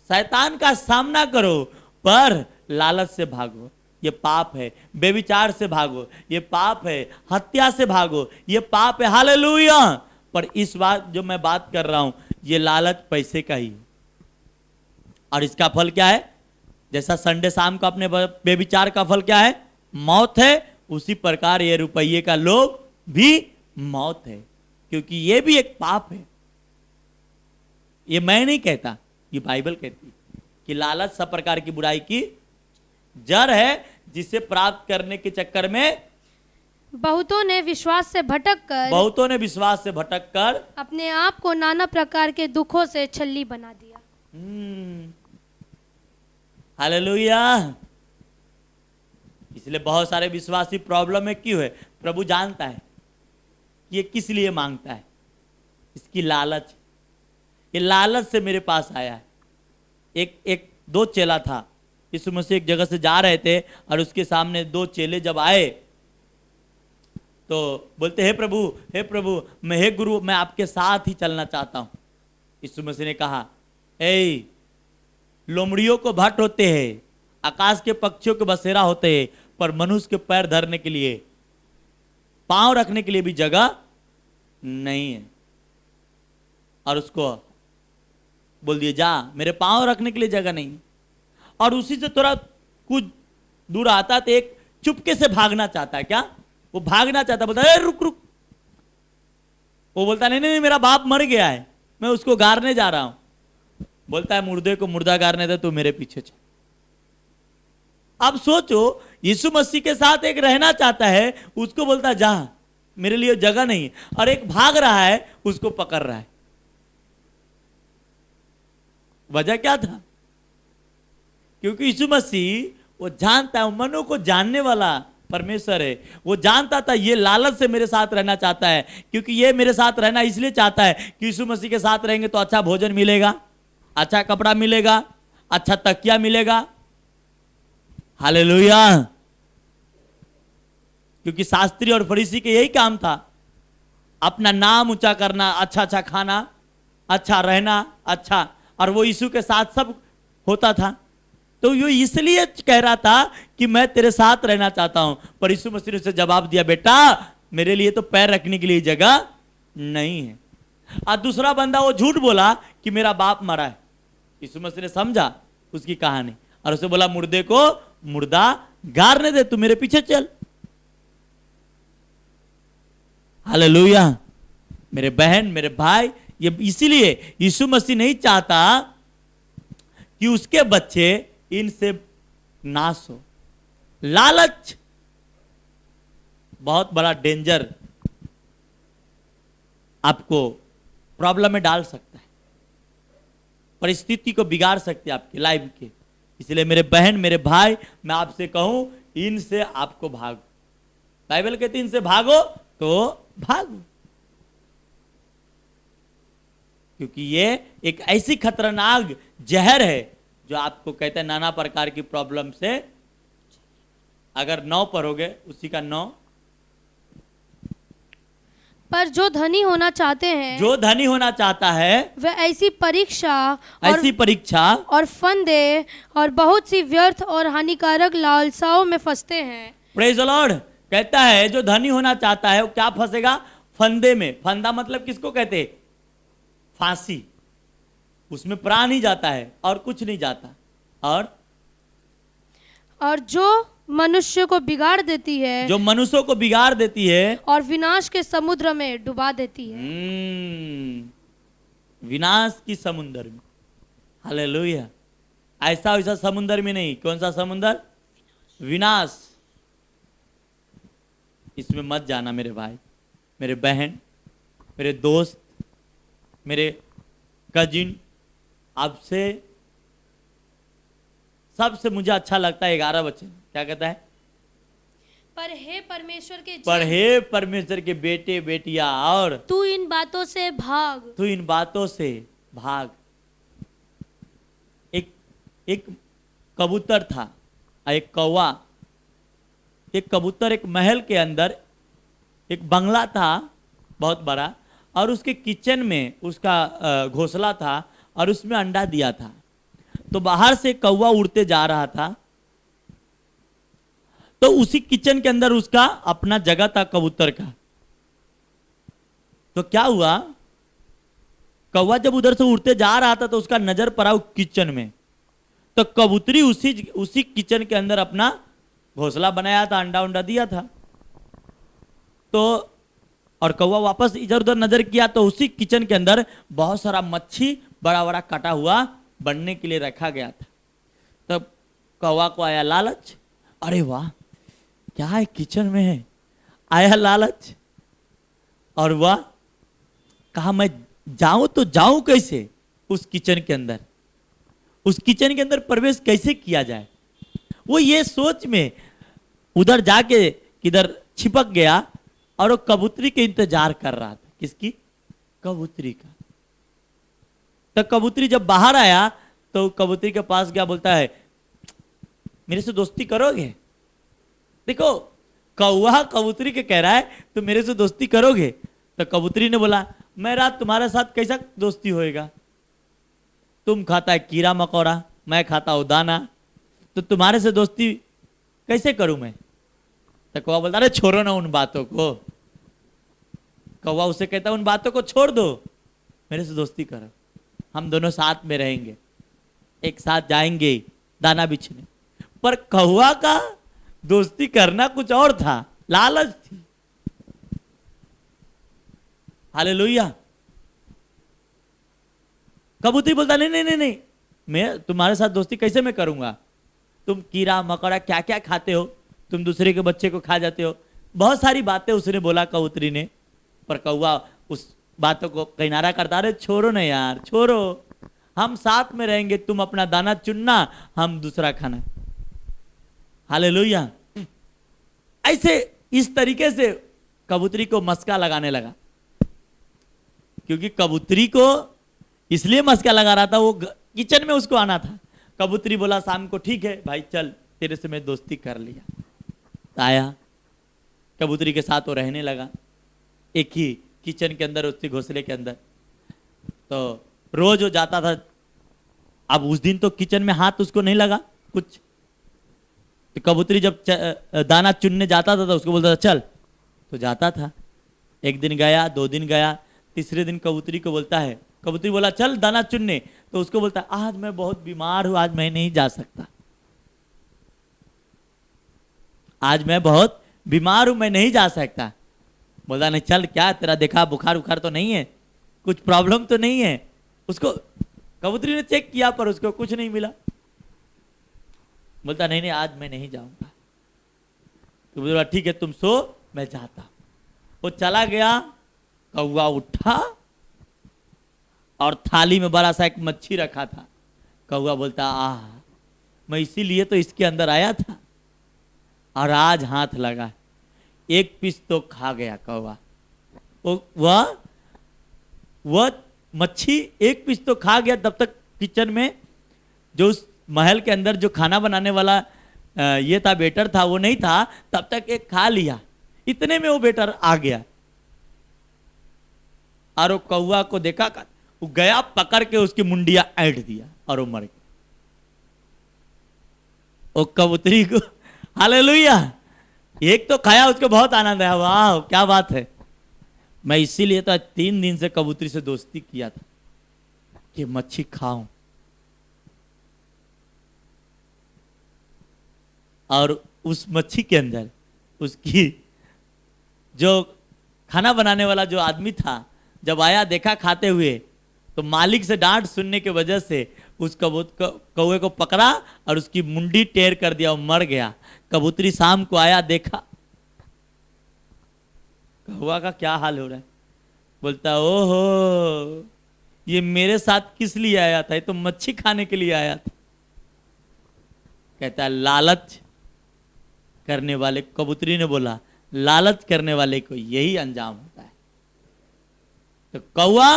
Speaker 1: शैतान का सामना करो, पर लालच से भागो, ये पाप है। बेविचार से भागो, ये पाप है। हत्या से भागो, ये पाप है। हालेलुया। पर इस बात जो मैं बात कर रहा हूं, ये लालच पैसे का ही है। और इसका फल क्या है? जैसा संडे शाम को अपने बेविचार का फल क्या है? मौत है। उसी प्रकार ये रुपये का लोभ भी मौत है, क्योंकि ये भी एक पाप है। ये मैं नहीं कहता, ये बाइबल कहती है कि लालच सब प्रकार की बुराई की जड़ है, जिसे प्राप्त करने के चक्कर में
Speaker 2: बहुतों ने विश्वास से भटक कर अपने आप को नाना प्रकार के दुखों से छल्ली बना दिया।
Speaker 1: हालेलुया। इसलिए बहुत सारे विश्वासी प्रॉब्लम में क्यों है? प्रभु जानता है कि ये किस लिए मांगता है। इसकी लालच, ये लालच से मेरे पास आया है। एक दो चेला था, यीशु मसीह एक जगह से जा रहे थे और उसके सामने दो चेले जब आए तो बोलते, हे प्रभु, हे गुरु, मैं आपके साथ ही चलना चाहता हूं। यीशु मसीह ने कहा, ए, लोमड़ियों को भट्ट होते हैं, आकाश के पक्षियों के बसेरा होते हैं, पर मनुष्य के पैर धरने के लिए, पांव रखने के लिए भी जगह नहीं है। और उसको बोल दिए, जा, मेरे पांव रखने के लिए जगह नहीं। और उसी से थोड़ा कुछ दूर आता तो एक चुपके से भागना चाहता है। क्या वो भागना चाहता? बोलता है, रुक। वो बोलता, नहीं, मेरा बाप मर गया है, मैं उसको गारने जा रहा हूं। बोलता है, मुर्दे को मुर्दा गारने दे, तू मेरे पीछे चल। अब सोचो, यीशु मसीह के साथ एक रहना चाहता है, उसको बोलता, जा, मेरे लिए जगह नहीं। और एक भाग रहा है, उसको पकड़ रहा है। वजह क्या था? क्योंकि यीशु मसीह वो जानता है, मनो को जानने वाला परमेश्वर है। वो जानता था ये लालच से मेरे साथ रहना चाहता है, क्योंकि ये मेरे साथ रहना इसलिए चाहता है कि यीशु मसीह के साथ रहेंगे तो अच्छा भोजन मिलेगा, अच्छा कपड़ा मिलेगा, अच्छा तकिया मिलेगा। हालेलुया। क्योंकि शास्त्री और फरीसी के यही काम था, अपना नाम ऊंचा करना, अच्छा खाना, अच्छा रहना, अच्छा। और वो यीशु के साथ सब होता था। तो ये इसलिए कह रहा था कि मैं तेरे साथ रहना चाहता हूं। पर यीशु मसीह ने उसे जवाब दिया, बेटा, मेरे लिए तो पैर रखने के लिए जगह नहीं है। और दूसरा बंदा वो झूठ बोला कि मेरा बाप मरा है। यीशु मसीह ने समझा उसकी कहानी और उसे बोला, मुर्दे को मुर्दा गारने दे, तू मेरे पीछे चल। हालेलुया। मेरे बहन, मेरे भाई, ये इसीलिए यीशु मसीह नहीं चाहता कि उसके बच्चे इनसे नाश हो। लालच बहुत बड़ा डेंजर आपको प्रॉब्लम में डाल सकता है, परिस्थिति को बिगाड़ सकती है आपकी लाइफ के। इसलिए मेरे बहन, मेरे भाई, मैं आपसे कहूं, इनसे आपको भागो। बाइबल कहती है इनसे भागो तो भागो, क्योंकि ये एक ऐसी खतरनाक जहर है जो आपको कहते हैं नाना प्रकार की प्रॉब्लम से, अगर 9 पर हो गए, उसी का 9।
Speaker 2: पर जो धनी होना चाहते हैं,
Speaker 1: जो धनी होना चाहता है,
Speaker 2: वह ऐसी परीक्षा
Speaker 1: और
Speaker 2: फंदे और बहुत सी व्यर्थ और हानिकारक लालसाओं में फंसते हैं।
Speaker 1: Praise the Lord. कहता है जो धनी होना चाहता है वो क्या फंसेगा? फंदे में। फंदा मतलब किसको कहते? फांसी। उसमें प्राण ही जाता है और कुछ नहीं जाता। और
Speaker 2: जो मनुष्य को बिगाड़ देती है,
Speaker 1: जो मनुष्यों को बिगाड़ देती है
Speaker 2: और विनाश के समुद्र में डुबा देती है।
Speaker 1: विनाश की समुद्र में। हालेलुया। ऐसा वैसा समुद्र में नहीं। कौन सा समुद्र? विनाश। इसमें मत जाना मेरे भाई, मेरे बहन, मेरे दोस्त, मेरे कजिन। आपसे सबसे मुझे अच्छा लगता है 11 वचन। क्या कहता है?
Speaker 2: पर हे परमेश्वर के
Speaker 1: बेटे बेटिया, और
Speaker 2: तू इन बातों से भाग। एक कबूतर था, एक कौवा,
Speaker 1: एक कबूतर एक महल के अंदर एक बंगला था बहुत बड़ा, और उसके किचन में उसका घोंसला था और उसमें अंडा दिया था। तो बाहर से कौवा उड़ते जा रहा था, तो उसी किचन के अंदर उसका अपना जगह था कबूतर का। तो क्या हुआ, कौवा जब उधर से उड़ते जा रहा था तो उसका नजर पड़ा किचन में। तो कबूतरी उसी किचन के अंदर अपना घोंसला बनाया था, अंडा उंडा दिया था। तो और कौवा वापस इधर उधर नजर किया तो उसी किचन के अंदर बहुत सारा मच्छी बड़ा बड़ा कटा हुआ बनने के लिए रखा गया था। तब कौवा को आया लालच, अरे वाह क्या है किचन में है, आया लालच, और वह कहा मैं जाऊं तो जाऊं कैसे उस किचन के अंदर, उस किचन के अंदर प्रवेश कैसे किया जाए। वो ये सोच में उधर जाके किधर छिपक गया और वो कबूतरी के इंतजार कर रहा था। किसकी? कबूतरी का। तो कबूतरी जब बाहर आया तो कबूतरी के पास गया, बोलता है मेरे से दोस्ती करोगे? देखो कौवा कबूतरी के कह रहा है तो मेरे से दोस्ती करोगे? तो कबूतरी ने बोला मेरा तुम्हारे साथ कैसा दोस्ती होएगा, तुम खाता है कीड़ा मकोड़ा, मैं खाता हूं दाना, तो तुम्हारे से दोस्ती कैसे करूं मैं? तो कौवा बोलता अरे छोड़ो ना उन बातों को। कौवा उसे कहता उन बातों को छोड़ दो, मेरे से दोस्ती करो, हम दोनों साथ में रहेंगे, एक साथ जाएंगे दाना बिछने। पर कौवा का दोस्ती करना कुछ और था, लालच थी। हालेलुया। कबूतरी बोलता नहीं नहीं नहीं नहीं, मैं तुम्हारे साथ दोस्ती कैसे मैं करूंगा, तुम कीड़ा मकोड़ा क्या क्या खाते हो, तुम दूसरे के बच्चे को खा जाते हो, बहुत सारी बातें उसने बोला कबूतरी ने। पर कौवा उस बातों को किनारा करता रहे, छोड़ो ना यार छोड़ो, हम साथ में रहेंगे, तुम अपना दाना चुनना हम दूसरा खाना। हालेलुया। ऐसे इस तरीके से कबूतरी को मस्का लगाने लगा, क्योंकि कबूतरी को इसलिए मस्का लगा रहा था, वो किचन में उसको आना था। कबूतरी बोला शाम को ठीक है भाई चल तेरे से मैं दोस्ती कर लिया। आया कबूतरी के साथ वो रहने लगा एक ही किचन के अंदर, उसके घोंसले के अंदर। तो रोज वो जाता था, अब उस दिन तो किचन में हाथ उसको नहीं लगा कुछ। तो कबूतरी जब दाना चुनने जाता था तो उसको बोलता था चल, तो जाता था। एक दिन गया, 2 दिन गया, तीसरे दिन कबूतरी को बोलता है, कबूतरी बोला चल दाना चुनने, तो उसको बोलता है आज मैं बहुत बीमार हूं, आज मैं नहीं जा सकता, आज मैं बहुत बीमार हूं मैं नहीं जा सकता। बोला नहीं चल, क्या तेरा देखा बुखार उखार तो नहीं है, कुछ प्रॉब्लम तो नहीं है। उसको कबूतरी ने चेक किया पर उसको कुछ नहीं मिला। बोलता नहीं नहीं आज मैं नहीं जाऊंगा। तो बोला ठीक है तुम सो मैं जाता। वो चला गया, कौवा उठा और थाली में बड़ा सा एक मच्छी रखा था। कौवा बोलता आह मैं इसीलिए तो इसके अंदर आया था, और आज हाथ लगा, एक पीस तो खा गया कौवा। वह मच्छी एक पीस तो खा गया। तब तक किचन में जो उस महल के अंदर जो खाना बनाने वाला ये था वेटर था, वो नहीं था, तब तक एक खा लिया। इतने में वो वेटर आ गया और वो कौवा को देखा, वो गया पकड़ के उसकी मुंडिया ऐंठ दिया और वो मर गया। वो कबूतरी को हालेलुया, एक तो खाया, उसको बहुत आनंद आया, वाह क्या बात है। मैं इसीलिए तो 3 दिन से कबूतरी से दोस्ती किया था कि मच्छी खाऊं। और उस मच्छी के अंदर उसकी जो खाना बनाने वाला जो आदमी था जब आया देखा खाते हुए, तो मालिक से डांट सुनने की वजह से उस कौवे को पकड़ा और उसकी मुंडी टेर कर दिया, वो मर गया। कबूतरी शाम को आया देखा, कौवा का क्या हाल हो रहा है। बोलता ओहो ये मेरे साथ किस लिए आया था, ये तो मच्छी खाने के लिए आया था। कहता है लालच करने वाले, कबूतरी ने बोला लालच करने वाले को यही अंजाम होता है। तो कौवा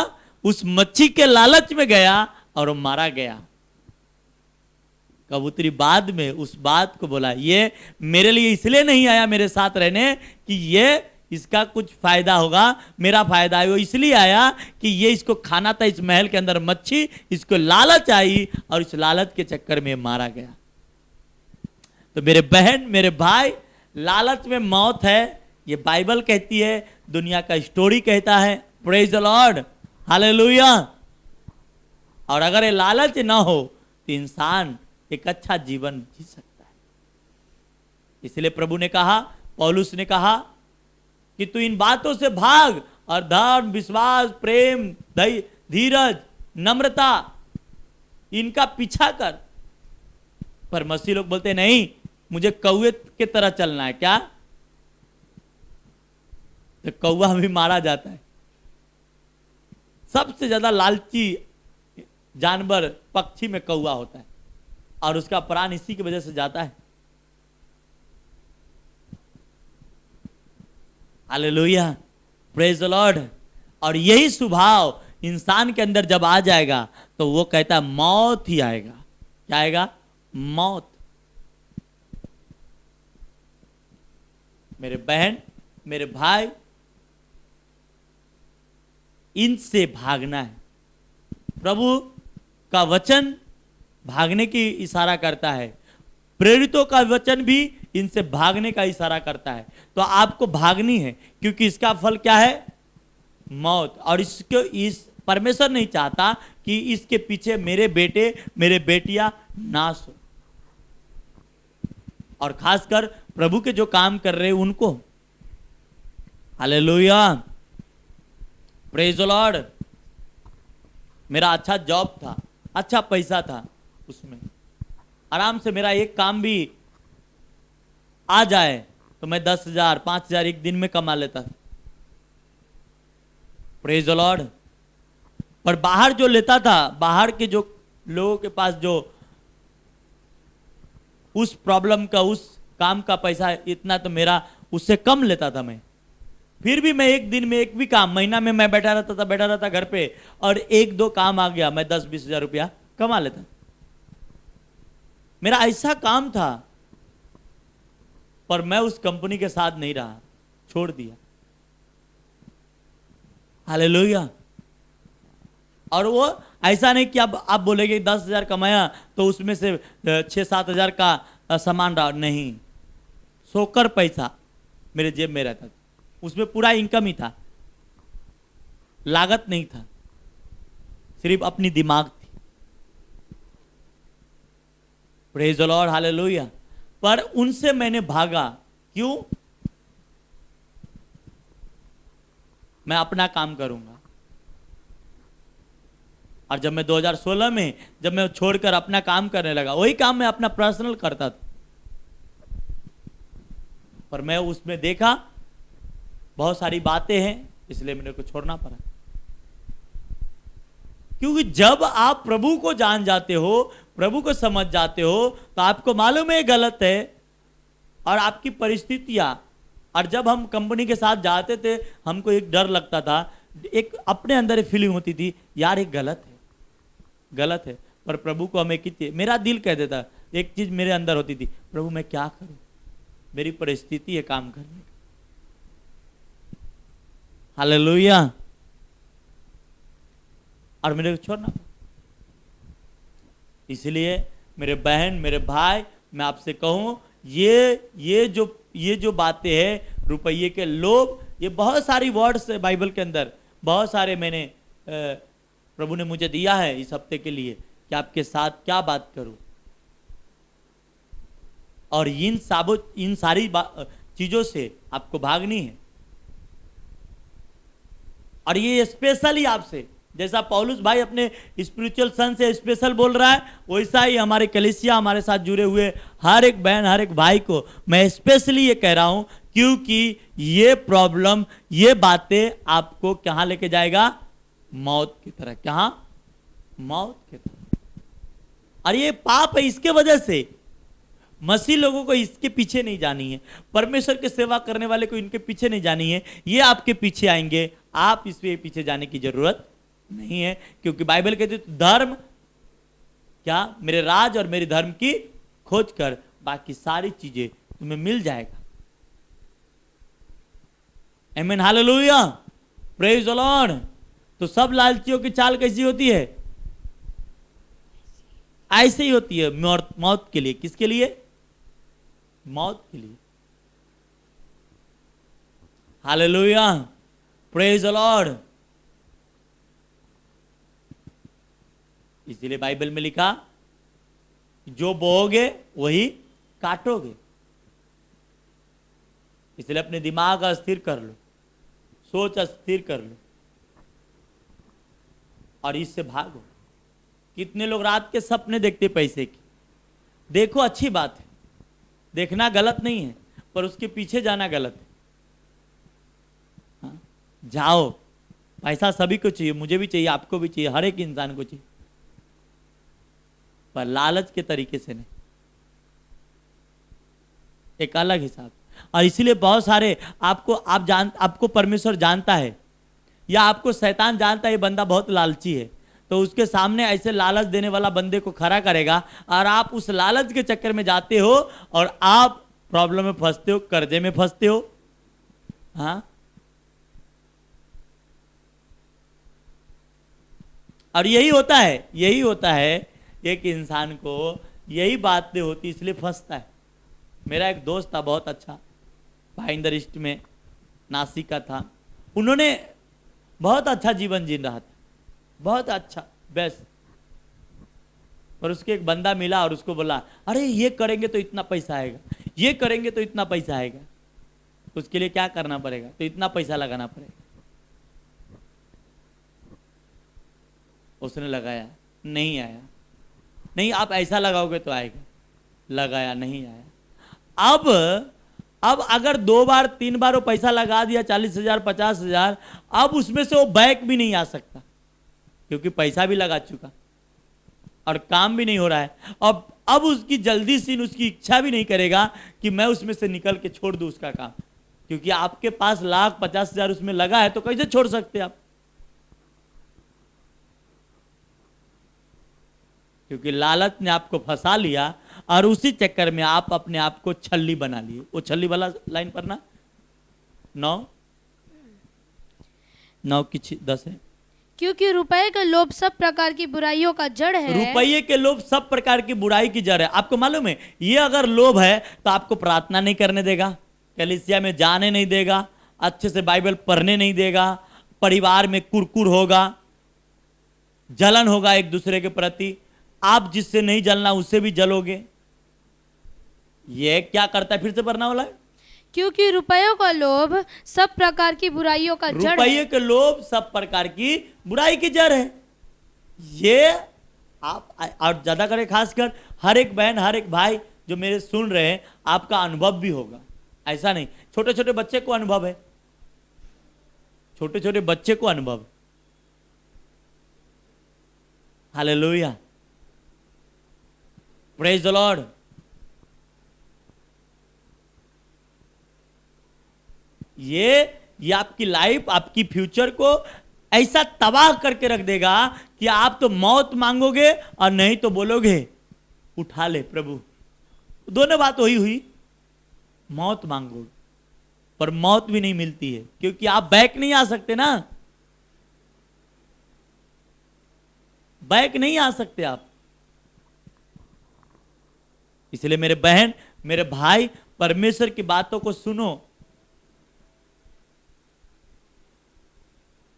Speaker 1: उस मच्छी के लालच में गया और वो मारा गया। कबूतरी बाद में उस बात को बोला, ये मेरे लिए इसलिए नहीं आया मेरे साथ रहने कि ये इसका कुछ फायदा होगा, मेरा फायदा है, वो इसलिए आया कि ये इसको खाना था, इस महल के अंदर मच्छी, इसको लालच आई और इस लालच के चक्कर में मारा गया। तो मेरे बहन मेरे भाई, लालच में मौत है, ये बाइबल कहती है, दुनिया का स्टोरी कहता है। Praise the lord, hallelujah. और अगर ये लालच ना हो तो इंसान एक अच्छा जीवन जी सकता है। इसलिए प्रभु ने कहा, पौलुस ने कहा कि तू इन बातों से भाग और धर्म, विश्वास, प्रेम, धीरज, नम्रता, इनका पीछा कर। पर मसीह लोग बोलते नहीं, मुझे कौवे की तरह चलना है। क्या? तो कौवा भी मारा जाता है। सबसे ज्यादा लालची जानवर पक्षी में कौवा होता है और उसका प्राण इसी की वजह से जाता है। Hallelujah, praise the Lord. और यही स्वभाव इंसान के अंदर जब आ जाएगा तो वो कहता है मौत ही आएगा। क्या आएगा? मौत। मेरे बहन मेरे भाई, इनसे भागना है। प्रभु का वचन भागने की इशारा करता है, प्रेरितों का वचन भी इनसे भागने का इशारा करता है। तो आपको भागनी है, क्योंकि इसका फल क्या है? मौत। और इसको इस परमेश्वर नहीं चाहता कि इसके पीछे मेरे बेटे मेरे बेटियां नाश हो, और खासकर प्रभु के जो काम कर रहे हैं उनको। Hallelujah, praise the Lord. मेरा अच्छा जॉब था, अच्छा पैसा था, उसमें आराम से मेरा एक काम भी आ जाए तो मैं 10,000 5,000 एक दिन में कमा लेता था। Praise the Lord. पर बाहर जो लेता था, बाहर के जो लोगों के पास जो उस प्रॉब्लम का, उस काम का पैसा इतना, तो मेरा उससे कम लेता था मैं। फिर भी मैं एक दिन में एक भी काम, महीना में मैं बैठा रहता घर पे, और एक दो काम आ गया, मैं 10-20 हजार रुपया कमा लेता। मेरा ऐसा काम था, पर मैं उस कंपनी के साथ नहीं रहा, छोड़ दिया। हालेलुया। और वो ऐसा नहीं कि अब आप बोलेंगे 10,000 कमाया तो उसमें से 6-7 हजार का सामान रहा, नहीं। सोकर पैसा मेरे जेब में रहता था, उसमें पूरा इनकम ही था, लागत नहीं था, सिर्फ अपनी दिमाग थी। Praise the lord, hallelujah. पर उनसे मैंने भागा। क्यों? मैं अपना काम करूंगा। और जब मैं 2016 में जब मैं छोड़कर अपना काम करने लगा, वही काम मैं अपना पर्सनल करता था, पर मैं उसमें देखा बहुत सारी बातें हैं, इसलिए मेरे को छोड़ना पड़ा। क्योंकि जब आप प्रभु को जान जाते हो, प्रभु को समझ जाते हो, तो आपको मालूम है गलत है और आपकी परिस्थितियां। और जब हम कंपनी के साथ जाते थे, हमको एक डर लगता था, एक अपने अंदर एक फीलिंग होती थी, यार ये गलत है, गलत है। पर प्रभु को हमें कितनी, मेरा दिल कह देता, एक चीज मेरे अंदर होती थी, प्रभु मैं क्या करूं, मेरी परिस्थिति है काम करने की। हालेलुया। और मेरे को छोड़ना। इसलिए मेरे बहन मेरे भाई, मैं आपसे कहूं, ये जो बातें हैं, रुपये के लोभ, ये बहुत सारी वर्ड्स है बाइबल के अंदर, बहुत सारे मैंने प्रभु ने मुझे दिया है इस हफ्ते के लिए कि आपके साथ क्या बात करूं। और इन सारी चीजों से आपको भागनी है। और ये स्पेशली आपसे, जैसा पौलुस भाई अपने स्पिरिचुअल सन से स्पेशल बोल रहा है, वैसा ही हमारे कलीसिया, हमारे साथ जुड़े हुए हर एक बहन हर एक भाई को मैं स्पेशली ये कह रहा हूं, क्योंकि ये प्रॉब्लम, ये बातें आपको कहां लेके जाएगा? मौत की तरह। कहां? मौत की तरह। और ये पाप है, इसके वजह से मसीह लोगों को इसके पीछे नहीं जानी है, परमेश्वर की सेवा करने वाले को इनके पीछे नहीं जानी है, ये आपके पीछे आएंगे, आप इसके पीछे जाने की जरूरत नहीं है। क्योंकि बाइबल कहती है धर्म, क्या? मेरे राज और मेरे धर्म की खोज कर, बाकी सारी चीजें तुम्हें मिल जाएगा। आमीन, हालेलुया, प्रेज द लॉर्ड। तो सब लालचियों की चाल कैसी होती है? ऐसे ही होती है, मौत के लिए। किसके लिए? मौत के लिए। Hallelujah, praise the Lord. इसीलिए बाइबल में लिखा, जो बोओगे वही काटोगे। इसलिए अपने दिमाग अस्थिर कर लो, सोच अस्थिर कर लो और इससे भागो। कितने लोग रात के सपने देखते पैसे की। देखो, अच्छी बात है, देखना गलत नहीं है, पर उसके पीछे जाना गलत है। हाँ? जाओ, पैसा सभी को चाहिए, मुझे भी चाहिए, आपको भी चाहिए, हर एक इंसान को चाहिए, पर लालच के तरीके से नहीं, एक अलग हिसाब। और इसीलिए बहुत सारे आपको परमेश्वर जानता है या आपको शैतान जानता है ये बंदा बहुत लालची है, तो उसके सामने ऐसे लालच देने वाला बंदे को खड़ा करेगा और आप उस लालच के चक्कर में जाते हो और आप प्रॉब्लम में फंसते हो, कर्जे में फंसते हो। हाँ, और यही होता है एक इंसान को यही बातें होती, इसलिए फंसता है। मेरा एक दोस्त था, बहुत अच्छा, भाईंदर ईस्ट में नासिक का था। उन्होंने बहुत अच्छा जीवन जी रहा था, बहुत अच्छा, बेस्ट। पर उसके एक बंदा मिला और उसको बोला, अरे ये करेंगे तो इतना पैसा आएगा, ये करेंगे तो इतना पैसा आएगा। उसके लिए क्या करना पड़ेगा? तो इतना पैसा लगाना पड़ेगा। उसने लगाया, नहीं आया। नहीं, आप ऐसा लगाओगे तो आएगा। लगाया, नहीं आया। अब अगर 2 बार 3 बार वो पैसा लगा दिया, 40,000 50,000, अब उसमें से वो बैक भी नहीं आ सकता, क्योंकि पैसा भी लगा चुका और काम भी नहीं हो रहा है। अब उसकी जल्दी से उसकी इच्छा भी नहीं करेगा कि मैं उसमें से निकल के छोड़ दूं उसका काम, क्योंकि आपके पास 1,50,000 उसमें लगा है, तो कैसे छोड़ सकते आप? क्योंकि लालच ने आपको फंसा लिया और उसी चक्कर में आप अपने आप को छल्ली बना लिए। वो छल्ली वाला लाइन पढ़ना, 9 की 10 है।
Speaker 2: क्योंकि रुपए का लोभ सब प्रकार की बुराइयों का जड़ है।
Speaker 1: रुपये के लोभ सब प्रकार की बुराई की जड़ है। आपको मालूम है, ये अगर लोभ है तो आपको प्रार्थना नहीं करने देगा, कलीसिया में जाने नहीं देगा, अच्छे से बाइबल पढ़ने नहीं देगा, परिवार में कुरकुर होगा, जलन होगा एक दूसरे के प्रति। आप जिससे नहीं जलना उससे भी जलोगे। ये क्या करता है? फिर से पढ़ना वाला है।
Speaker 2: क्योंकि रुपयों का लोभ सब प्रकार की बुराइयों का जड़ है।
Speaker 1: रुपये के लोभ सब प्रकार की बुराई की जड़ है। ये आप और ज्यादा करें, खासकर हर एक बहन, हर एक भाई जो मेरे सुन रहे हैं, आपका अनुभव भी होगा। ऐसा नहीं, छोटे छोटे बच्चे को अनुभव है, छोटे छोटे बच्चे को अनुभव। Hallelujah, praise the Lord. ये आपकी लाइफ, आपकी फ्यूचर को ऐसा तबाह करके रख देगा कि आप तो मौत मांगोगे और नहीं तो बोलोगे उठा ले प्रभु। दोनों बात वही हुई, मौत मांगोगे पर मौत भी नहीं मिलती है, क्योंकि आप बैक नहीं आ सकते ना, बैक नहीं आ सकते आप। इसलिए मेरे बहन, मेरे भाई, परमेश्वर की बातों को सुनो।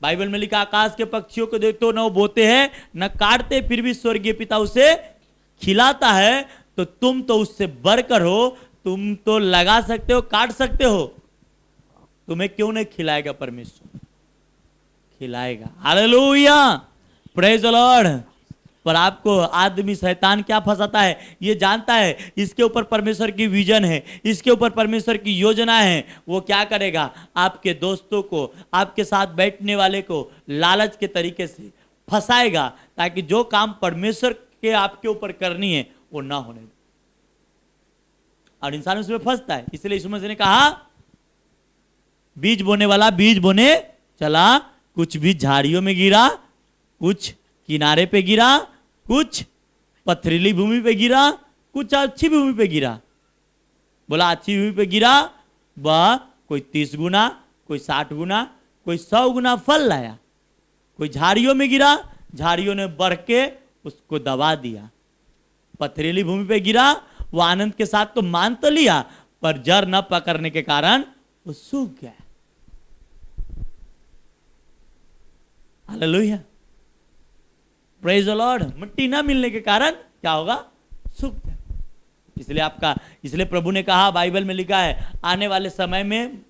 Speaker 1: बाइबल में लिखा, आकाश के पक्षियों को देखते हो, न वो बोते हैं न काटते, फिर भी स्वर्गीय पिता उसे खिलाता है। तो तुम तो उससे बढ़कर हो, तुम तो लगा सकते हो, काट सकते हो, तुम्हें क्यों नहीं खिलाएगा? परमेश्वर खिलाएगा। Hallelujah, praise the Lord. पर आपको आदमी शैतान क्या फंसाता है? ये जानता है इसके ऊपर परमेश्वर की विजन है, इसके ऊपर परमेश्वर की योजना है। वो क्या करेगा? आपके दोस्तों को, आपके साथ बैठने वाले को लालच के तरीके से फंसाएगा, ताकि जो काम परमेश्वर के आपके ऊपर करनी है वो ना होने दे। और इंसान उसमें फंसता है। इसलिए यीशु मसीह ने कहा, बीज बोने वाला बीज बोने चला, कुछ बीज झाड़ियों में गिरा, कुछ किनारे पे गिरा, कुछ पथरीली भूमि पे गिरा, कुछ अच्छी भूमि पे गिरा। बोला अच्छी भूमि पे गिरा, वह कोई 30 गुना, कोई 60 गुना, कोई 100 गुना फल लाया। कोई झाड़ियों में गिरा, झाड़ियों ने बढ़ के उसको दबा दिया। पथरीली भूमि पे गिरा, वो आनंद के साथ तो मान तो लिया, पर जड़ न पकड़ने के कारण वो सूख गया। Hallelujah, praise the Lord. मिट्टी ना मिलने के कारण क्या होगा? सूख गया। इसलिए प्रभु ने कहा, बाइबल में लिखा है आने वाले समय में,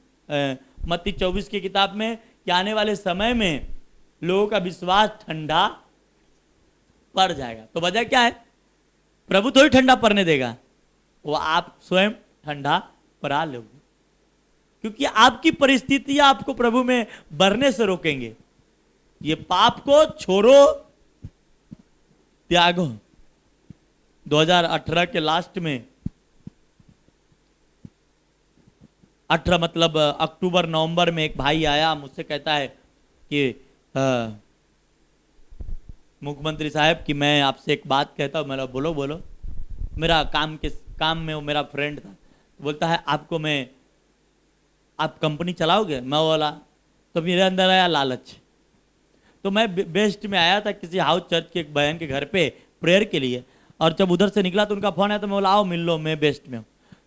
Speaker 1: मत्ती 24 की किताब में, कि आने वाले समय में लोगों का विश्वास ठंडा पड़ जाएगा। तो वजह क्या है? प्रभु तो ही ठंडा पड़ने देगा, वो आप स्वयं ठंडा पड़ा लोगे, क्योंकि आपकी परिस्थितियां आपको प्रभु में बढ़ने से रोकेंगे। ये पाप को छोड़ो, त्यागो। 2018 के लास्ट में, 18 मतलब अक्टूबर नवंबर में, एक भाई आया मुझसे, कहता है कि मुख्यमंत्री साहब कि मैं आपसे एक बात कहता हूँ। मैं बोलो बोलो। मेरा काम में वो मेरा फ्रेंड था, बोलता है आप कंपनी चलाओगे? मैं बोला, तो मेरे अंदर आया लालच। तो मैं बेस्ट में आया था किसी हाउस चर्च के एक बहन के घर पे प्रेयर के लिए, और जब उधर से निकला तो उनका फोन आया, तो मैं बोला आओ मिल लो, मैं बेस्ट में हूँ।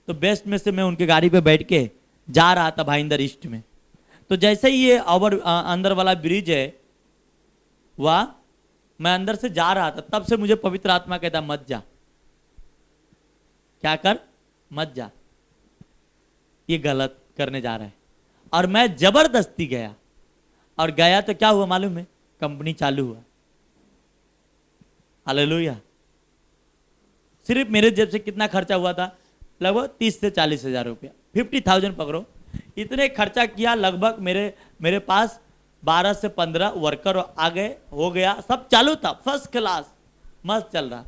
Speaker 1: तो बेस्ट में से मैं उनकी गाड़ी पे बैठ के जा रहा था भाईंदर ईस्ट में। तो जैसे ही ये अंदर वाला ब्रिज है, वह मैं अंदर से जा रहा था, तब से मुझे पवित्र आत्मा कहता मत जा। क्या कर? मत जा, ये गलत करने जा रहा है। और मैं जबरदस्ती गया, और गया तो क्या हुआ मालूम है? कंपनी चालू हुआ। हालेलुया। सिर्फ मेरे जेब से कितना खर्चा हुआ था? लगभग 30 से 40 हजार रुपया, 50,000 पकड़ो। इतने खर्चा किया, लगभग मेरे पास 12 से 15 वर्कर आ गए, हो गया, सब चालू था, फर्स्ट क्लास, मस्त चल रहा।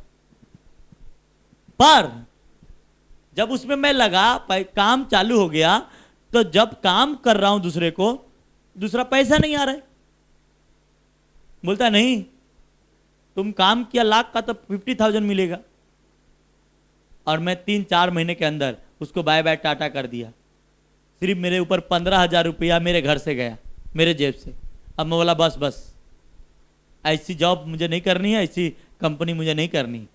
Speaker 1: पर जब उसमें मैं लगा, काम चालू हो गया, तो जब काम कर रहा हूं दूसरे को, दूसरा पैसा नहीं आ रहा है। बोलता नहीं, तुम काम किया लाख का तो 50,000 मिलेगा। और मैं 3-4 महीने के अंदर उसको बाय बाय टाटा कर दिया। सिर्फ मेरे ऊपर 15,000 रुपया मेरे घर से गया, मेरे जेब से। अब मैं बोला बस ऐसी जॉब मुझे नहीं करनी है, ऐसी कंपनी मुझे नहीं करनी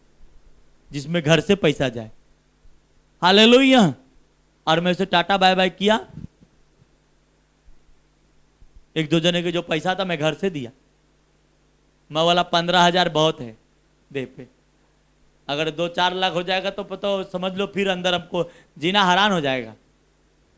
Speaker 1: जिसमें घर से पैसा जाए। हालेलुया। और मैं उसे टाटा बाय बाय किया। 1-2 जने के जो पैसा था मैं घर से दिया। मैं बोला 15,000 बहुत है दे पे, अगर 2-4 लाख हो जाएगा तो समझ लो फिर अंदर हमको जीना हरान हो जाएगा।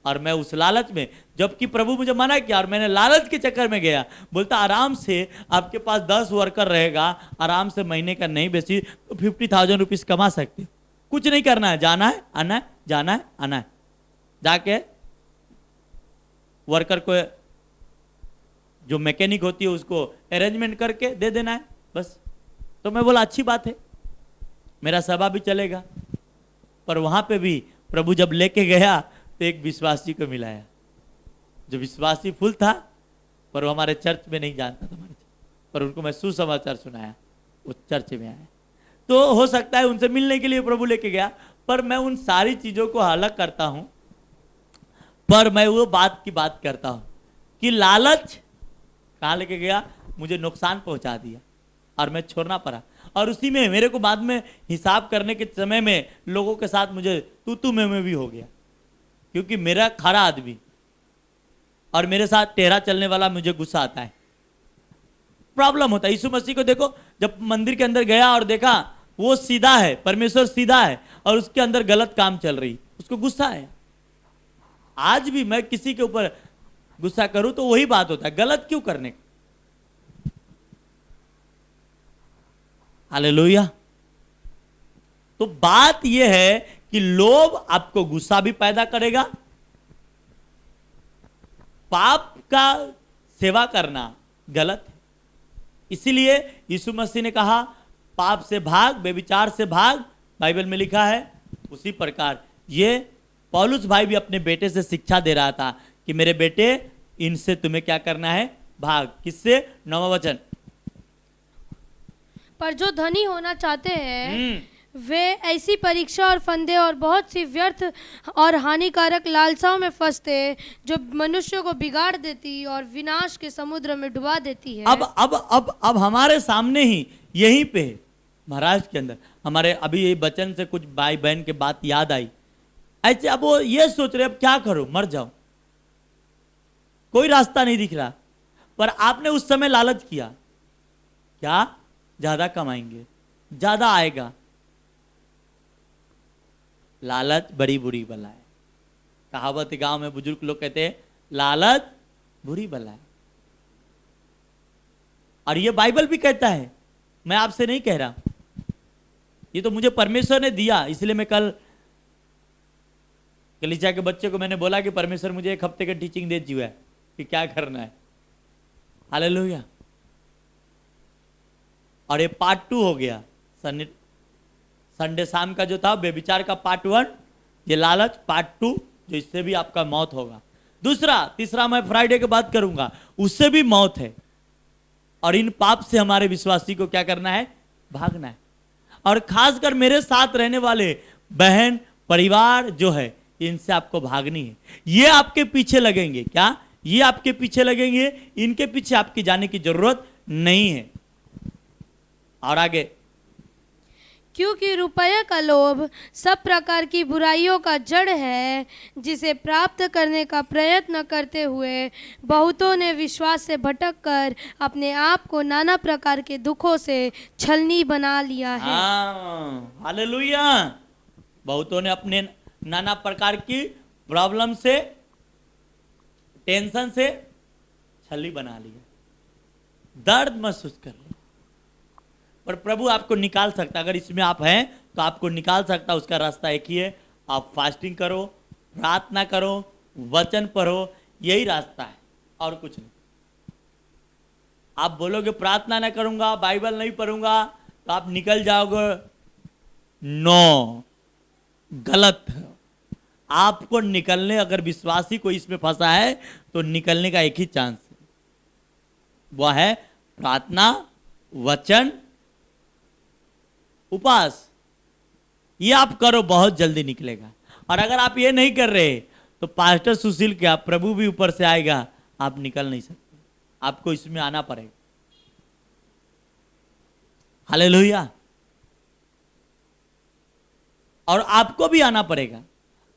Speaker 1: और मैं उस लालच में, जबकि प्रभु मुझे मना किया, और मैंने लालच के चक्कर में गया। बोलता आराम से आपके पास 10 वर्कर रहेगा, आराम से महीने का नहीं बेची तो 50,000 रुपीज कमा सकते। कुछ नहीं करना है, जाना है आना है, जाना है आना है, जाके वर्कर को जो मैकेनिक होती है उसको अरेंजमेंट करके दे देना है बस। तो मैं बोला अच्छी बात है, मेरा सभा भी चलेगा। पर वहां पे भी प्रभु जब लेके गया तो एक विश्वासी को मिलाया, जो विश्वासी फुल था, पर वो हमारे चर्च में नहीं जानता था हमारे, पर उनको मैं सुसमाचार सुनाया, वो चर्च में आया। तो हो सकता है उनसे मिलने के लिए प्रभु लेके गया, पर मैं उन सारी चीजों को अलग करता हूं। पर मैं वो बात की बात करता हूं कि लालच कहां लेके गया, मुझे नुकसान पहुंचा दिया और मैं छोड़ना पड़ा। और उसी में मेरे को बाद में हिसाब करने के समय में लोगों के साथ मुझे तू में भी हो गया, क्योंकि मेरा खरा आदमी और मेरे साथ टेढ़ा चलने वाला, मुझे गुस्सा आता है, प्रॉब्लम होता है। यीशु मसीह को देखो, जब मंदिर के अंदर गया और देखा वो सीधा है, परमेश्वर सीधा है, और उसके अंदर गलत काम चल रही, उसको गुस्सा आया। आज भी मैं किसी के ऊपर गुस्सा करूं तो वही बात होता है, गलत क्यों करने का। हालेलुया। तो बात यह है कि लोभ आपको गुस्सा भी पैदा करेगा। पाप का सेवा करना गलत है, इसीलिए यीशु मसीह ने कहा पाप से भाग, बेविचार से भाग, बाइबल में लिखा है। उसी प्रकार ये पौलुस भाई भी अपने बेटे से शिक्षा दे रहा था कि मेरे बेटे, इनसे तुम्हें क्या करना है, भाग। किससे? 9वां वचन,
Speaker 2: पर जो धनी होना चाहते हैं
Speaker 1: हम्म,
Speaker 2: वे ऐसी परीक्षा और फंदे और बहुत सी व्यर्थ और हानिकारक लालसाओं में फंसते जो मनुष्य को बिगाड़ देती और विनाश के समुद्र में डुबा देती है।
Speaker 1: अब हमारे सामने ही यहीं पे महाराज के अंदर हमारे अभी ये बचन से कुछ भाई बहन के बात याद आई। ऐसे अब वो ये सोच रहे अब क्या करो, मर जाओ, कोई रास्ता नहीं दिख रहा। पर आपने उस समय लालच किया, क्या ज्यादा कमाएंगे, ज्यादा आएगा। लालच बड़ी बुरी बला है। कहावत गांव में बुजुर्ग लोग कहते हैं लालच बुरी बला है। और ये बाइबल भी कहता है, मैं आपसे नहीं कह रहा, ये तो मुझे परमेश्वर ने दिया। इसलिए मैं कल कलीसिया के बच्चे को मैंने बोला कि परमेश्वर मुझे 1 हफ्ते का टीचिंग दे दिया है कि क्या करना है। हालेलुया। और ये पार्ट 2 हो गया। संडे शाम का जो था व्यभिचार का पार्ट 1, ये लालच पार्ट 2, जो इससे भी आपका मौत होगा। तीसरा मैं फ्राइडे के बाद करूंगा, उससे भी मौत है। और इन पाप से हमारे विश्वासी को क्या करना है, भागना है। और खासकर मेरे साथ रहने वाले बहन परिवार जो है, इनसे आपको भागनी है। ये आपके पीछे लगेंगे, क्या ये आपके पीछे लगेंगे? इनके पीछे आपकी जाने की जरूरत नहीं है। और आगे,
Speaker 2: क्योंकि रुपये का लोभ सब प्रकार की बुराइयों का जड़ है, जिसे प्राप्त करने का प्रयत्न करते हुए बहुतों ने विश्वास से भटक कर अपने आप को नाना प्रकार के दुखों से छलनी बना लिया है।
Speaker 1: हालेलुया। बहुतों ने अपने नाना प्रकार की प्रॉब्लम से, टेंशन से छलनी बना लिया, दर्द महसूस कर लिया। पर प्रभु आपको निकाल सकता, अगर इसमें आप हैं तो आपको निकाल सकता। उसका रास्ता एक ही है, आप फास्टिंग करो, प्रार्थना करो, वचन पढ़ो, यही रास्ता है और कुछ नहीं। आप बोलोगे प्रार्थना ना करूंगा, बाइबल नहीं पढ़ूंगा, तो आप निकल जाओगे। नो, गलत है। आपको निकलने, अगर विश्वासी को इसमें फंसा है तो निकलने का एक ही चांस है, वह है प्रार्थना, वचन, उपवास। ये आप करो, बहुत जल्दी निकलेगा। और अगर आप ये नहीं कर रहे तो पास्टर सुशील क्या, प्रभु भी ऊपर से आएगा, आप निकल नहीं सकते। आपको इसमें आना पड़ेगा। हालेलुया। और आपको भी आना पड़ेगा।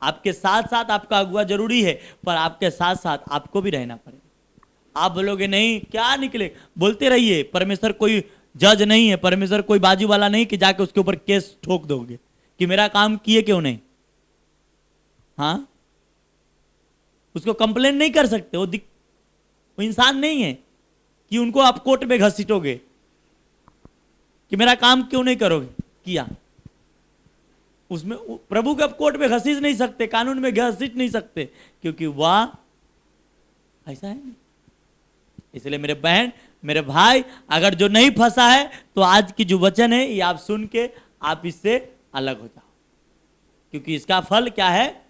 Speaker 1: आपके साथ साथ आपका अगुआ जरूरी है, पर आपके साथ साथ आपको भी रहना पड़ेगा। आप बोलोगे नहीं क्या निकले, बोलते रहिए। परमेश्वर कोई जज नहीं है, परमेश्वर कोई बाजू वाला नहीं कि जाके उसके ऊपर केस ठोक दोगे कि मेरा काम किए क्यों नहीं। हाँ, उसको कंप्लेन नहीं कर सकते। वो इंसान नहीं है कि उनको आप कोर्ट में घसीटोगे कि मेरा काम क्यों नहीं करोगे किया। उसमें प्रभु को आप कोर्ट में घसीट नहीं सकते, कानून में घसीट नहीं सकते, क्योंकि वह ऐसा है नहीं। इसलिए मेरे बहन, मेरे भाई, अगर जो नहीं फंसा है तो आज की जो वचन है ये आप सुन के आप इससे अलग हो जाओ, क्योंकि इसका फल क्या है,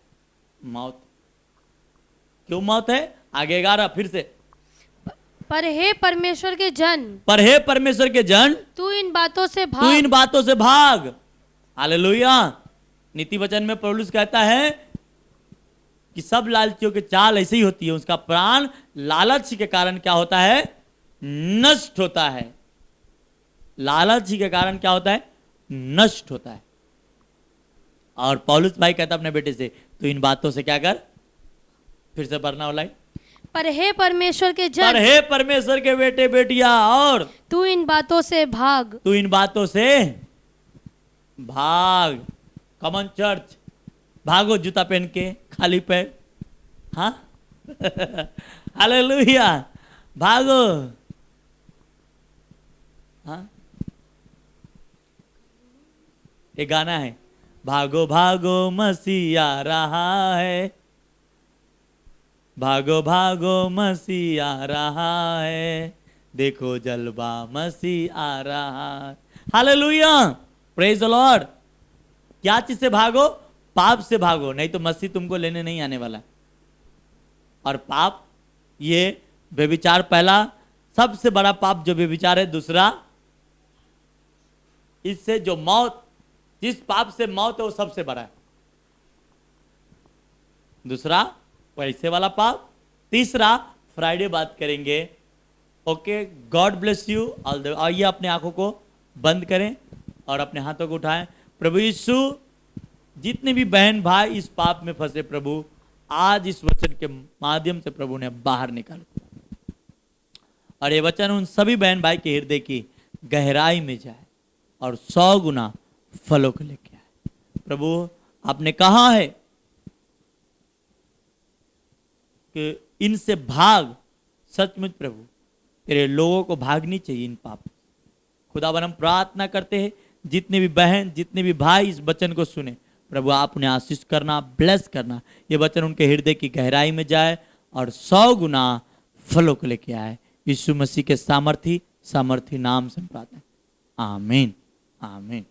Speaker 1: मौत। क्यों मौत है? आगे 11 फिर से,
Speaker 2: पर हे परमेश्वर के जन,
Speaker 1: पर हे परमेश्वर के जन,
Speaker 2: तू इन बातों से भाग,
Speaker 1: तू इन बातों से भाग। हालेलुया। नीति वचन में पौलुस कहता है कि सब लालचियों की चाल ऐसी ही होती है, उसका प्राण लालच के कारण क्या होता है, नष्ट होता है। लालच के कारण क्या होता है, नष्ट होता है। और पौलुस भाई कहता अपने बेटे से, तो इन बातों से क्या कर, फिर से पढ़ना वाला है,
Speaker 2: पर हे परमेश्वर के जन,
Speaker 1: पर हे परमेश्वर के बेटे बेटिया, और
Speaker 2: तू इन बातों से भाग,
Speaker 1: तू इन बातों से भाग। कॉमन चर्च, भागो जूता पहन के, खाली पैर। हाँ हालेलुया, भागो। हाँ, एक गाना है, भागो भागो मसीह आ रहा है, भागो भागो मसीह आ रहा है, देखो जलवा मसीह आ रहा है। Hallelujah, praise the Lord. क्या चीज से भागो? पाप से भागो, नहीं तो मसीह तुमको लेने नहीं आने वाला। और पाप, ये व्यभिचार पहला सबसे बड़ा पाप जो व्यभिचार है, दूसरा इससे जो मौत, जिस पाप से मौत है वो सबसे बड़ा है। दूसरा पैसे वाला पाप, तीसरा फ्राइडे बात करेंगे। Okay, God bless you all. आइए अपने आंखों को बंद करें और अपने हाथों को उठाएं। प्रभु यीशु, जितने भी बहन भाई इस पाप में फंसे प्रभु, आज इस वचन के माध्यम से प्रभु ने बाहर निकालो और ये वचन उन सभी बहन भाई के हृदय की गहराई में जाए और 100 गुना फलों को लेके आए। प्रभु, आपने कहा है कि इनसे भाग। सचमुच प्रभु, तेरे लोगों को भागनी चाहिए इन पाप। खुदावन, हम प्रार्थना करते हैं जितने भी बहन, जितने भी भाई इस वचन को सुने प्रभु, आपने आशीष करना, ब्लेस करना। ये वचन उनके हृदय की गहराई में जाए और 100 गुना फलों को लेके आए। यीशु मसीह के सामर्थी नाम से प्रार्थना, आमीन, आमीन।